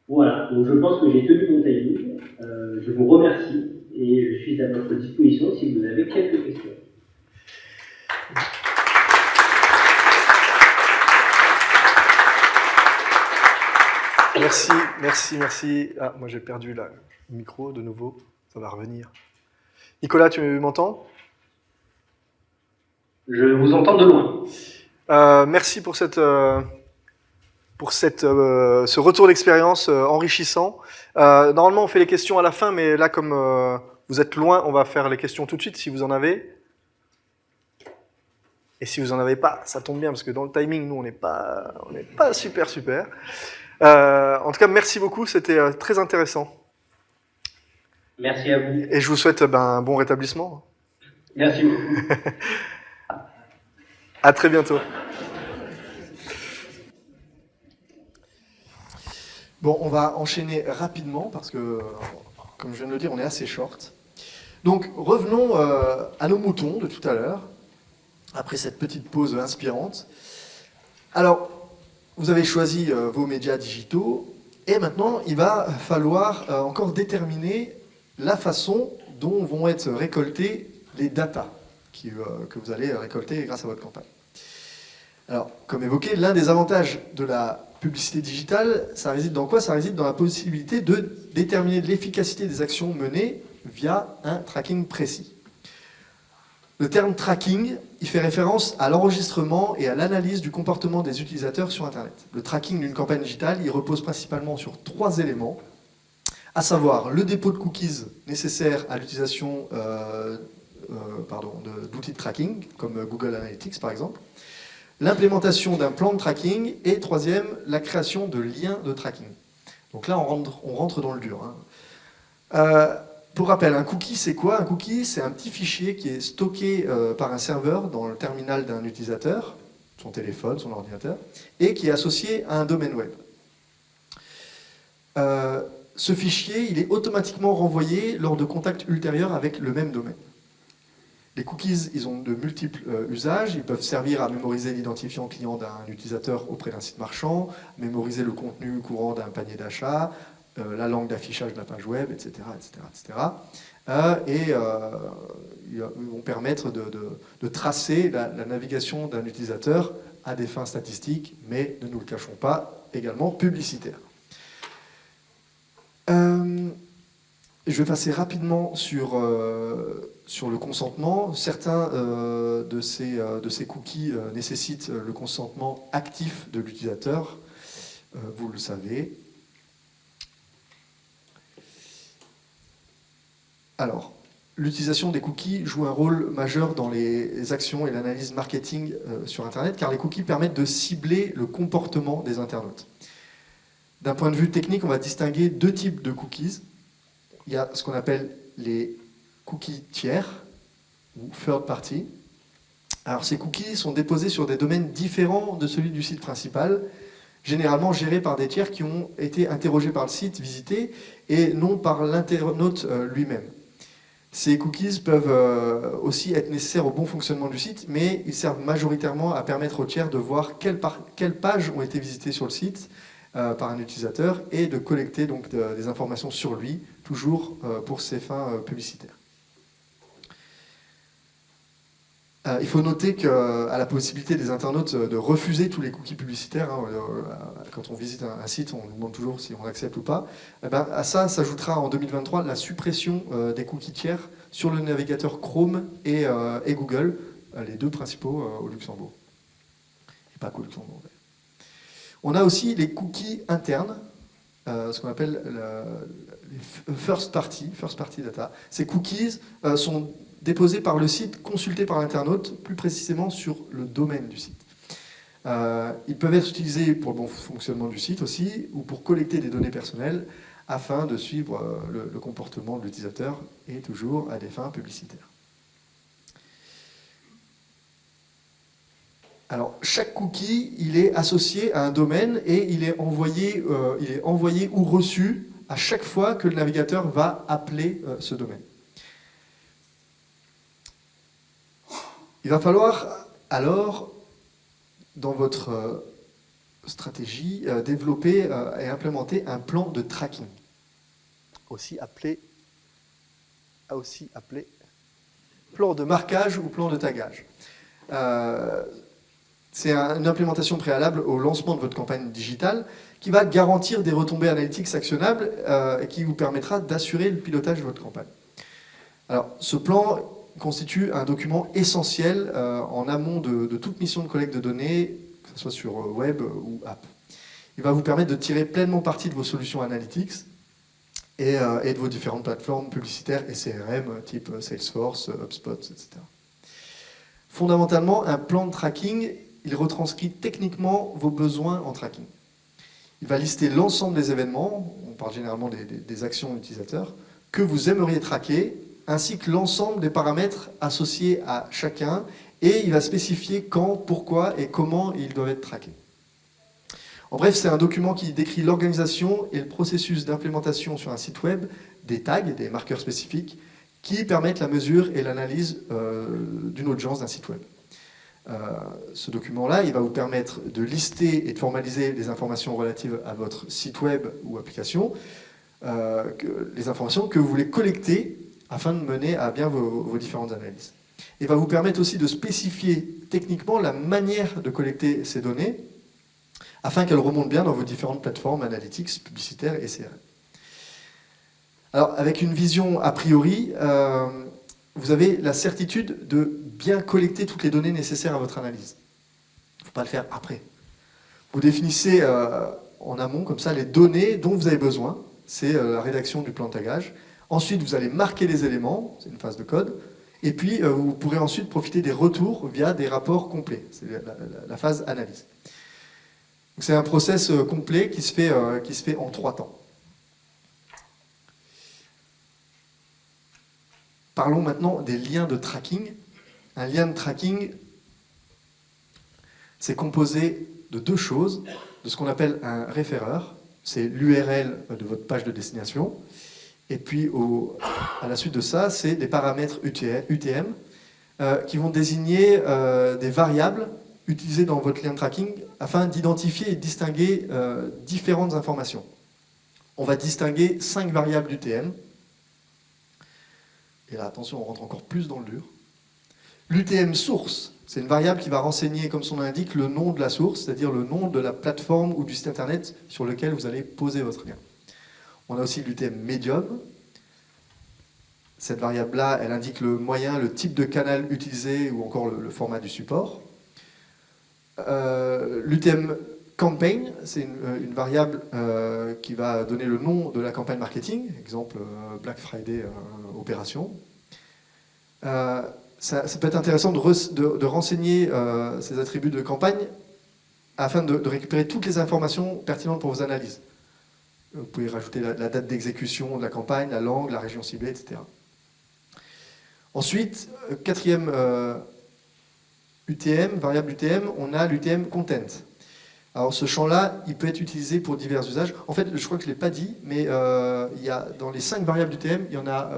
Voilà, donc je pense que j'ai tenu mon timing. Je vous remercie et je suis à votre disposition si vous avez quelques questions. Merci. Ah, moi j'ai perdu le micro de nouveau, ça va revenir. Nicolas, tu m'entends ? Je vous entends de loin. Merci pour ce retour d'expérience enrichissant. Normalement, on fait les questions à la fin, mais là, comme vous êtes loin, on va faire les questions tout de suite, si vous en avez. Et si vous n'en avez pas, ça tombe bien, parce que dans le timing, nous, on n'est pas super. En tout cas, merci beaucoup, c'était très intéressant. Merci à vous. Et je vous souhaite un bon rétablissement. Merci beaucoup. À très bientôt. Bon, on va enchaîner rapidement parce que, comme je viens de le dire, on est assez short. Donc, revenons à nos moutons de tout à l'heure, après cette petite pause inspirante. Alors, vous avez choisi vos médias digitaux, et maintenant, il va falloir encore déterminer la façon dont vont être récoltées les datas que vous allez récolter grâce à votre campagne. Alors, comme évoqué, l'un des avantages de la publicité digitale, ça réside dans quoi? Ça réside dans la possibilité de déterminer l'efficacité des actions menées via un tracking précis. Le terme tracking, il fait référence à l'enregistrement et à l'analyse du comportement des utilisateurs sur Internet. Le tracking d'une campagne digitale, il repose principalement sur 3 éléments, à savoir le dépôt de cookies nécessaires à l'utilisation d'outils de tracking, comme Google Analytics par exemple, l'implémentation d'un plan de tracking, et troisième, la création de liens de tracking. Donc là, on rentre dans le dur. Pour rappel, un cookie, c'est quoi? Un cookie, c'est un petit fichier qui est stocké par un serveur dans le terminal d'un utilisateur, son téléphone, son ordinateur, et qui est associé à un domaine web. Ce fichier, il est automatiquement renvoyé lors de contacts ultérieurs avec le même domaine. Les cookies, ils ont de multiples usages. Ils peuvent servir à mémoriser l'identifiant client d'un utilisateur auprès d'un site marchand, mémoriser le contenu courant d'un panier d'achat, la langue d'affichage de la page web, etc. Ils vont permettre de tracer la navigation d'un utilisateur à des fins statistiques, mais ne nous le cachons pas, également publicitaires. Je vais passer rapidement sur le consentement. Certains de ces cookies nécessitent le consentement actif de l'utilisateur, vous le savez. Alors, l'utilisation des cookies joue un rôle majeur dans les actions et l'analyse marketing sur Internet, car les cookies permettent de cibler le comportement des internautes. D'un point de vue technique, on va distinguer 2 types de cookies. Il y a ce qu'on appelle les cookies tiers, ou third party. Alors ces cookies sont déposés sur des domaines différents de celui du site principal, généralement gérés par des tiers qui ont été interrogés par le site visité et non par l'internaute lui-même. Ces cookies peuvent aussi être nécessaires au bon fonctionnement du site, mais ils servent majoritairement à permettre aux tiers de voir quelles pages ont été visitées sur le site par un utilisateur et de collecter donc des informations sur lui, toujours pour ses fins publicitaires. Il faut noter qu'à la possibilité des internautes de refuser tous les cookies publicitaires, quand on visite un site, on nous demande toujours si on accepte ou pas, à ça s'ajoutera en 2023 la suppression des cookies tiers sur le navigateur Chrome et Google, les 2 principaux au Luxembourg. Et pas qu'au Luxembourg. On a aussi les cookies internes, ce qu'on appelle les first party data. Ces cookies sont déposés par le site, consultés par l'internaute, plus précisément sur le domaine du site. Ils peuvent être utilisés pour le bon fonctionnement du site aussi, ou pour collecter des données personnelles, afin de suivre le comportement de l'utilisateur, et toujours à des fins publicitaires. Alors, chaque cookie, il est associé à un domaine et il est envoyé ou reçu à chaque fois que le navigateur va appeler ce domaine. Il va falloir alors, dans votre stratégie, développer et implémenter un plan de tracking, aussi appelé plan de marquage ou plan de tagage. C'est une implémentation préalable au lancement de votre campagne digitale qui va garantir des retombées analytiques actionnables et qui vous permettra d'assurer le pilotage de votre campagne. Alors, ce plan constitue un document essentiel en amont de toute mission de collecte de données, que ce soit sur web ou app. Il va vous permettre de tirer pleinement parti de vos solutions analytics et de vos différentes plateformes publicitaires et CRM, type Salesforce, HubSpot, etc. Fondamentalement, un plan de tracking, il retranscrit techniquement vos besoins en tracking. Il va lister l'ensemble des événements, on parle généralement des actions utilisateurs, que vous aimeriez traquer, ainsi que l'ensemble des paramètres associés à chacun, et il va spécifier quand, pourquoi et comment ils doivent être traqués. En bref, c'est un document qui décrit l'organisation et le processus d'implémentation sur un site web des tags, des marqueurs spécifiques, qui permettent la mesure et l'analyse d'une audience d'un site web. Ce document-là, il va vous permettre de lister et de formaliser les informations relatives à votre site web ou application, les informations que vous voulez collecter afin de mener à bien vos différentes analyses. Il va vous permettre aussi de spécifier techniquement la manière de collecter ces données afin qu'elles remontent bien dans vos différentes plateformes analytics, publicitaires et CRM. Alors, avec une vision a priori, vous avez la certitude de bien collecter toutes les données nécessaires à votre analyse. Il ne faut pas le faire après. Vous définissez en amont, comme ça, les données dont vous avez besoin. C'est la rédaction du plan de tagage. Ensuite, vous allez marquer les éléments, c'est une phase de code. Et puis, vous pourrez ensuite profiter des retours via des rapports complets. C'est la phase analyse. C'est un process complet qui se fait en 3 temps. Parlons maintenant des liens de tracking. Un lien de tracking, c'est composé de 2 choses, de ce qu'on appelle un référeur, c'est l'URL de votre page de destination, et puis à la suite de ça, c'est des paramètres UTM qui vont désigner des variables utilisées dans votre lien de tracking afin d'identifier et de distinguer différentes informations. On va distinguer 5 variables d'UTM. Et là, attention, on rentre encore plus dans le dur. L'UTM source, c'est une variable qui va renseigner, comme son nom l'indique, le nom de la source, c'est-à-dire le nom de la plateforme ou du site internet sur lequel vous allez poser votre lien. On a aussi l'UTM medium. Cette variable-là, elle indique le moyen, le type de canal utilisé ou encore le format du support. L'UTM campaign, c'est une variable qui va donner le nom de la campagne marketing, exemple Black Friday opération. Ça peut être intéressant de renseigner ces attributs de campagne afin de récupérer toutes les informations pertinentes pour vos analyses. Vous pouvez rajouter la date d'exécution de la campagne, la langue, la région ciblée, etc. Ensuite, 4e UTM, variable UTM, on a l'UTM content. Alors ce champ-là, il peut être utilisé pour divers usages. En fait, je crois que je ne l'ai pas dit, mais il y a, dans les 5 variables d'UTM, il y en a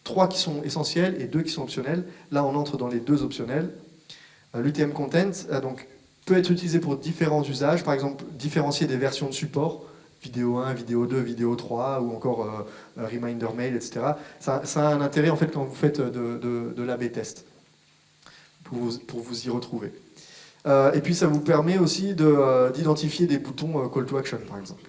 3 qui sont essentielles et 2 qui sont optionnelles. Là, on entre dans les 2 optionnels. L'UTM content donc, peut être utilisé pour différents usages, par exemple différencier des versions de support, vidéo 1, vidéo 2, vidéo 3, ou encore reminder mail, etc. Ça a un intérêt en fait quand vous faites de l'A/B test, pour vous y retrouver. Et puis ça vous permet aussi d'identifier des boutons call to action, par exemple.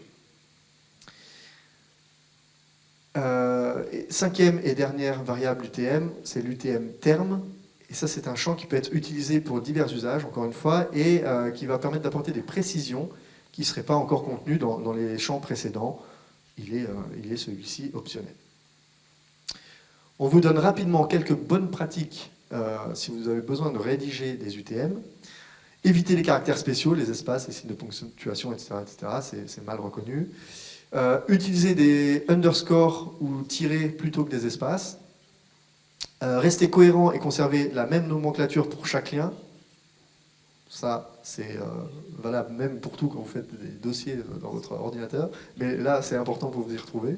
5e et dernière variable UTM, c'est l'UTM terme. Et ça, c'est un champ qui peut être utilisé pour divers usages, encore une fois, et qui va permettre d'apporter des précisions qui ne seraient pas encore contenues dans les champs précédents. Il est celui-ci optionnel. On vous donne rapidement quelques bonnes pratiques si vous avez besoin de rédiger des UTM. Éviter les caractères spéciaux, les espaces, les signes de ponctuation, etc. C'est mal reconnu. Utiliser des underscores ou tirés plutôt que des espaces. Rester cohérent et conserver la même nomenclature pour chaque lien. Ça, c'est valable même pour tout quand vous faites des dossiers dans votre ordinateur. Mais là, c'est important pour vous y retrouver.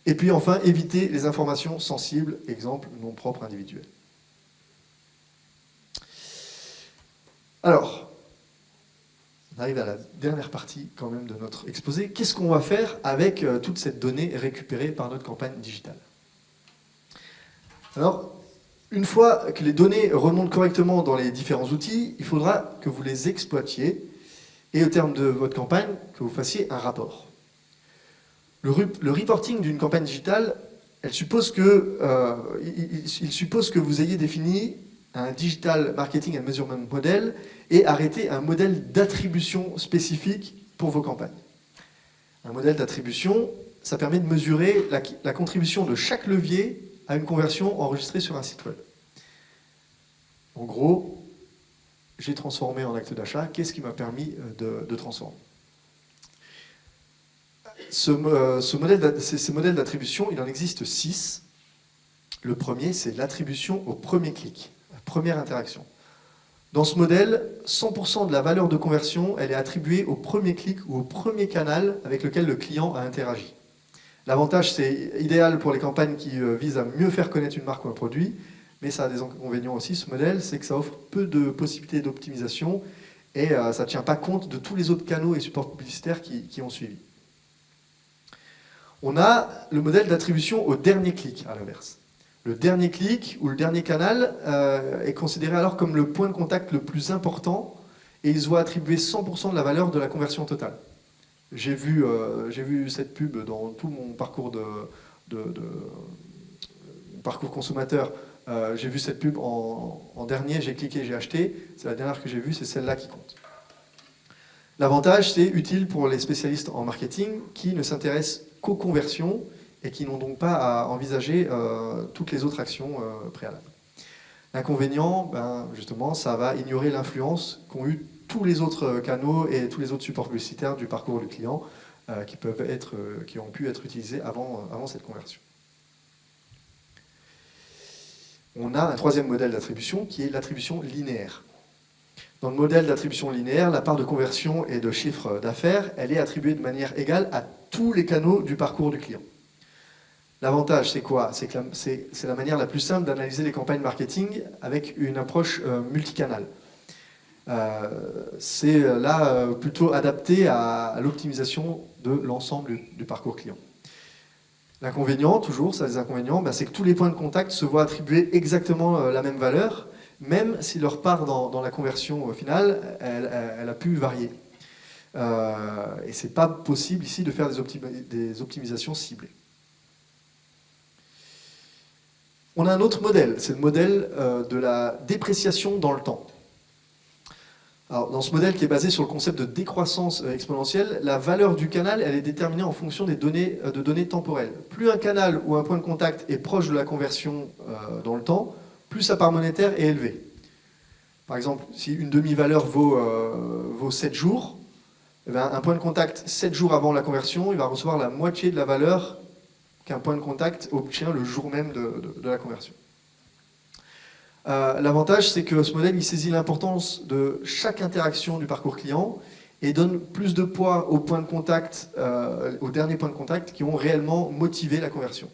Et puis enfin, éviter les informations sensibles, exemple, nom propre individuel. Alors, on arrive à la dernière partie quand même de notre exposé. Qu'est-ce qu'on va faire avec toute cette donnée récupérée par notre campagne digitale? Alors, une fois que les données remontent correctement dans les différents outils, il faudra que vous les exploitiez et au terme de votre campagne, que vous fassiez un rapport. Le reporting d'une campagne digitale, il suppose que vous ayez défini un Digital Marketing and Measurement Model et arrêter un modèle d'attribution spécifique pour vos campagnes. Un modèle d'attribution, ça permet de mesurer la contribution de chaque levier à une conversion enregistrée sur un site web. En gros, j'ai transformé en acte d'achat, qu'est-ce qui m'a permis de transformer? Ces modèles d'attribution, il en existe 6. Le premier, c'est l'attribution au premier clic, la première interaction. Dans ce modèle, 100% de la valeur de conversion, elle est attribuée au premier clic ou au premier canal avec lequel le client a interagi. L'avantage, c'est idéal pour les campagnes qui visent à mieux faire connaître une marque ou un produit, mais ça a des inconvénients aussi, ce modèle, c'est que ça offre peu de possibilités d'optimisation et ça ne tient pas compte de tous les autres canaux et supports publicitaires qui ont suivi. On a le modèle d'attribution au dernier clic, à l'inverse. Le dernier clic ou le dernier canal est considéré alors comme le point de contact le plus important et il se voit attribuer 100% de la valeur de la conversion totale. J'ai vu cette pub dans tout mon parcours parcours consommateur. J'ai vu cette pub en dernier, j'ai cliqué, j'ai acheté. C'est la dernière que j'ai vue, c'est celle-là qui compte. L'avantage, c'est utile pour les spécialistes en marketing qui ne s'intéressent qu'aux conversions et qui n'ont donc pas à envisager toutes les autres actions préalables. L'inconvénient, justement, ça va ignorer l'influence qu'ont eu tous les autres canaux et tous les autres supports publicitaires du parcours du client qui ont pu être utilisés avant cette conversion. On a un troisième modèle d'attribution qui est l'attribution linéaire. Dans le modèle d'attribution linéaire, la part de conversion et de chiffre d'affaires, elle est attribuée de manière égale à tous les canaux du parcours du client. L'avantage, c'est quoi? C'est la manière la plus simple d'analyser les campagnes marketing avec une approche multicanale. C'est là plutôt adapté à l'optimisation de l'ensemble du parcours client. L'inconvénient, toujours, ça a des inconvénients, c'est que tous les points de contact se voient attribuer exactement la même valeur, même si leur part dans la conversion finale, elle a pu varier. Et c'est pas possible ici de faire des optimisations ciblées. On a un autre modèle, c'est le modèle de la dépréciation dans le temps. Alors, dans ce modèle qui est basé sur le concept de décroissance exponentielle, la valeur du canal, elle est déterminée en fonction des données temporelles. Plus un canal ou un point de contact est proche de la conversion dans le temps, plus sa part monétaire est élevée. Par exemple, si une demi-valeur vaut 7 jours, un point de contact 7 jours avant la conversion, il va recevoir la moitié de la valeur qu'un point de contact obtient le jour même de la conversion. L'avantage, c'est que ce modèle il saisit l'importance de chaque interaction du parcours client et donne plus de poids aux points de contact, aux derniers points de contact qui ont réellement motivé la conversion.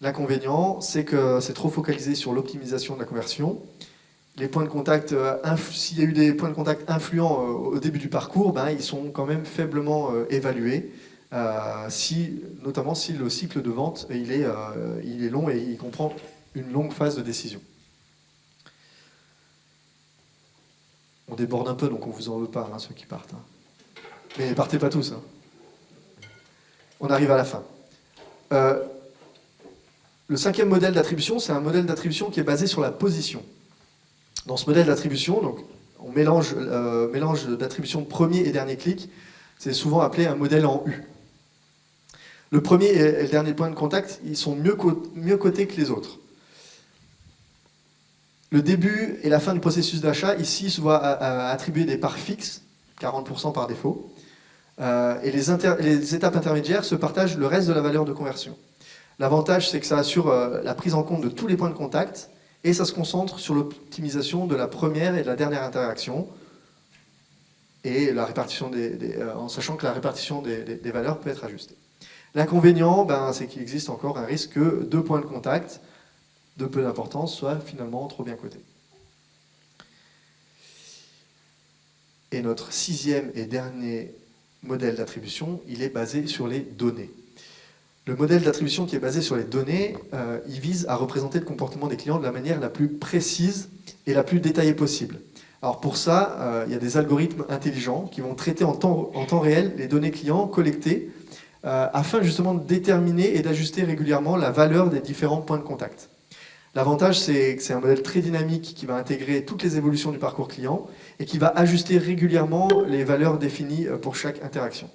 L'inconvénient, c'est que c'est trop focalisé sur l'optimisation de la conversion. Les points de contact, s'il y a eu des points de contact influents au début du parcours, ils sont quand même faiblement évalués, notamment si le cycle de vente il est long et il comprend une longue phase de décision. On déborde un peu, donc on ne vous en veut pas, ceux qui partent. Mais partez pas tous. On arrive à la fin. Le cinquième modèle d'attribution, c'est un modèle d'attribution qui est basé sur la position. Dans ce modèle d'attribution, donc, on mélange d'attribution de premier et dernier clic. C'est souvent appelé un modèle en U. Le premier et le dernier point de contact, ils sont mieux cotés que les autres. Le début et la fin du processus d'achat, ici, se voient attribuer des parts fixes, 40% par défaut, et les étapes intermédiaires se partagent le reste de la valeur de conversion. L'avantage, c'est que ça assure la prise en compte de tous les points de contact, et ça se concentre sur l'optimisation de la première et de la dernière interaction, et la répartition en sachant que la répartition des valeurs peut être ajustée. L'inconvénient, c'est qu'il existe encore un risque que 2 points de contact de peu d'importance soient finalement trop bien cotés. Et notre sixième et dernier modèle d'attribution, il est basé sur les données. Le modèle d'attribution qui est basé sur les données, il vise à représenter le comportement des clients de la manière la plus précise et la plus détaillée possible. Alors pour ça, il y a des algorithmes intelligents qui vont traiter en temps réel les données clients collectées afin justement de déterminer et d'ajuster régulièrement la valeur des différents points de contact. L'avantage, c'est que c'est un modèle très dynamique qui va intégrer toutes les évolutions du parcours client et qui va ajuster régulièrement les valeurs définies pour chaque interaction.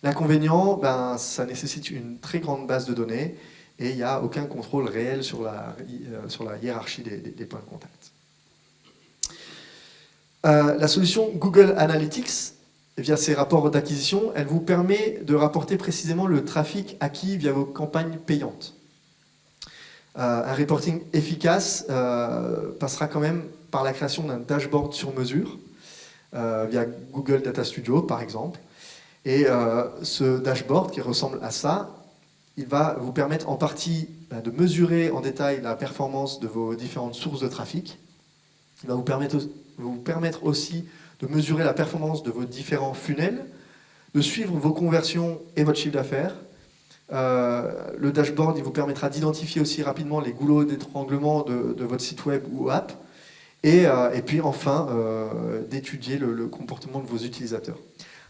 L'inconvénient, ça nécessite une très grande base de données et il n'y a aucun contrôle réel sur la hiérarchie des points de contact. La solution Google Analytics, via ses rapports d'acquisition, elle vous permet de rapporter précisément le trafic acquis via vos campagnes payantes. Un reporting efficace passera quand même par la création d'un dashboard sur mesure, via Google Data Studio par exemple. Et ce dashboard qui ressemble à ça, il va vous permettre en partie de mesurer en détail la performance de vos différentes sources de trafic. Il va vous permettre aussi de mesurer la performance de vos différents funnels, de suivre vos conversions et votre chiffre d'affaires. Le dashboard, il vous permettra d'identifier aussi rapidement les goulots d'étranglement de votre site web ou app. Et puis enfin, d'étudier le comportement de vos utilisateurs.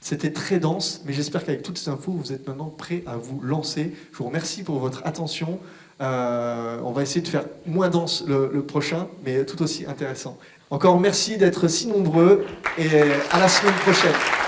C'était très dense, mais j'espère qu'avec toutes ces infos, vous êtes maintenant prêts à vous lancer. Je vous remercie pour votre attention. On va essayer de faire moins dense le prochain, mais tout aussi intéressant. Encore merci d'être si nombreux et à la semaine prochaine.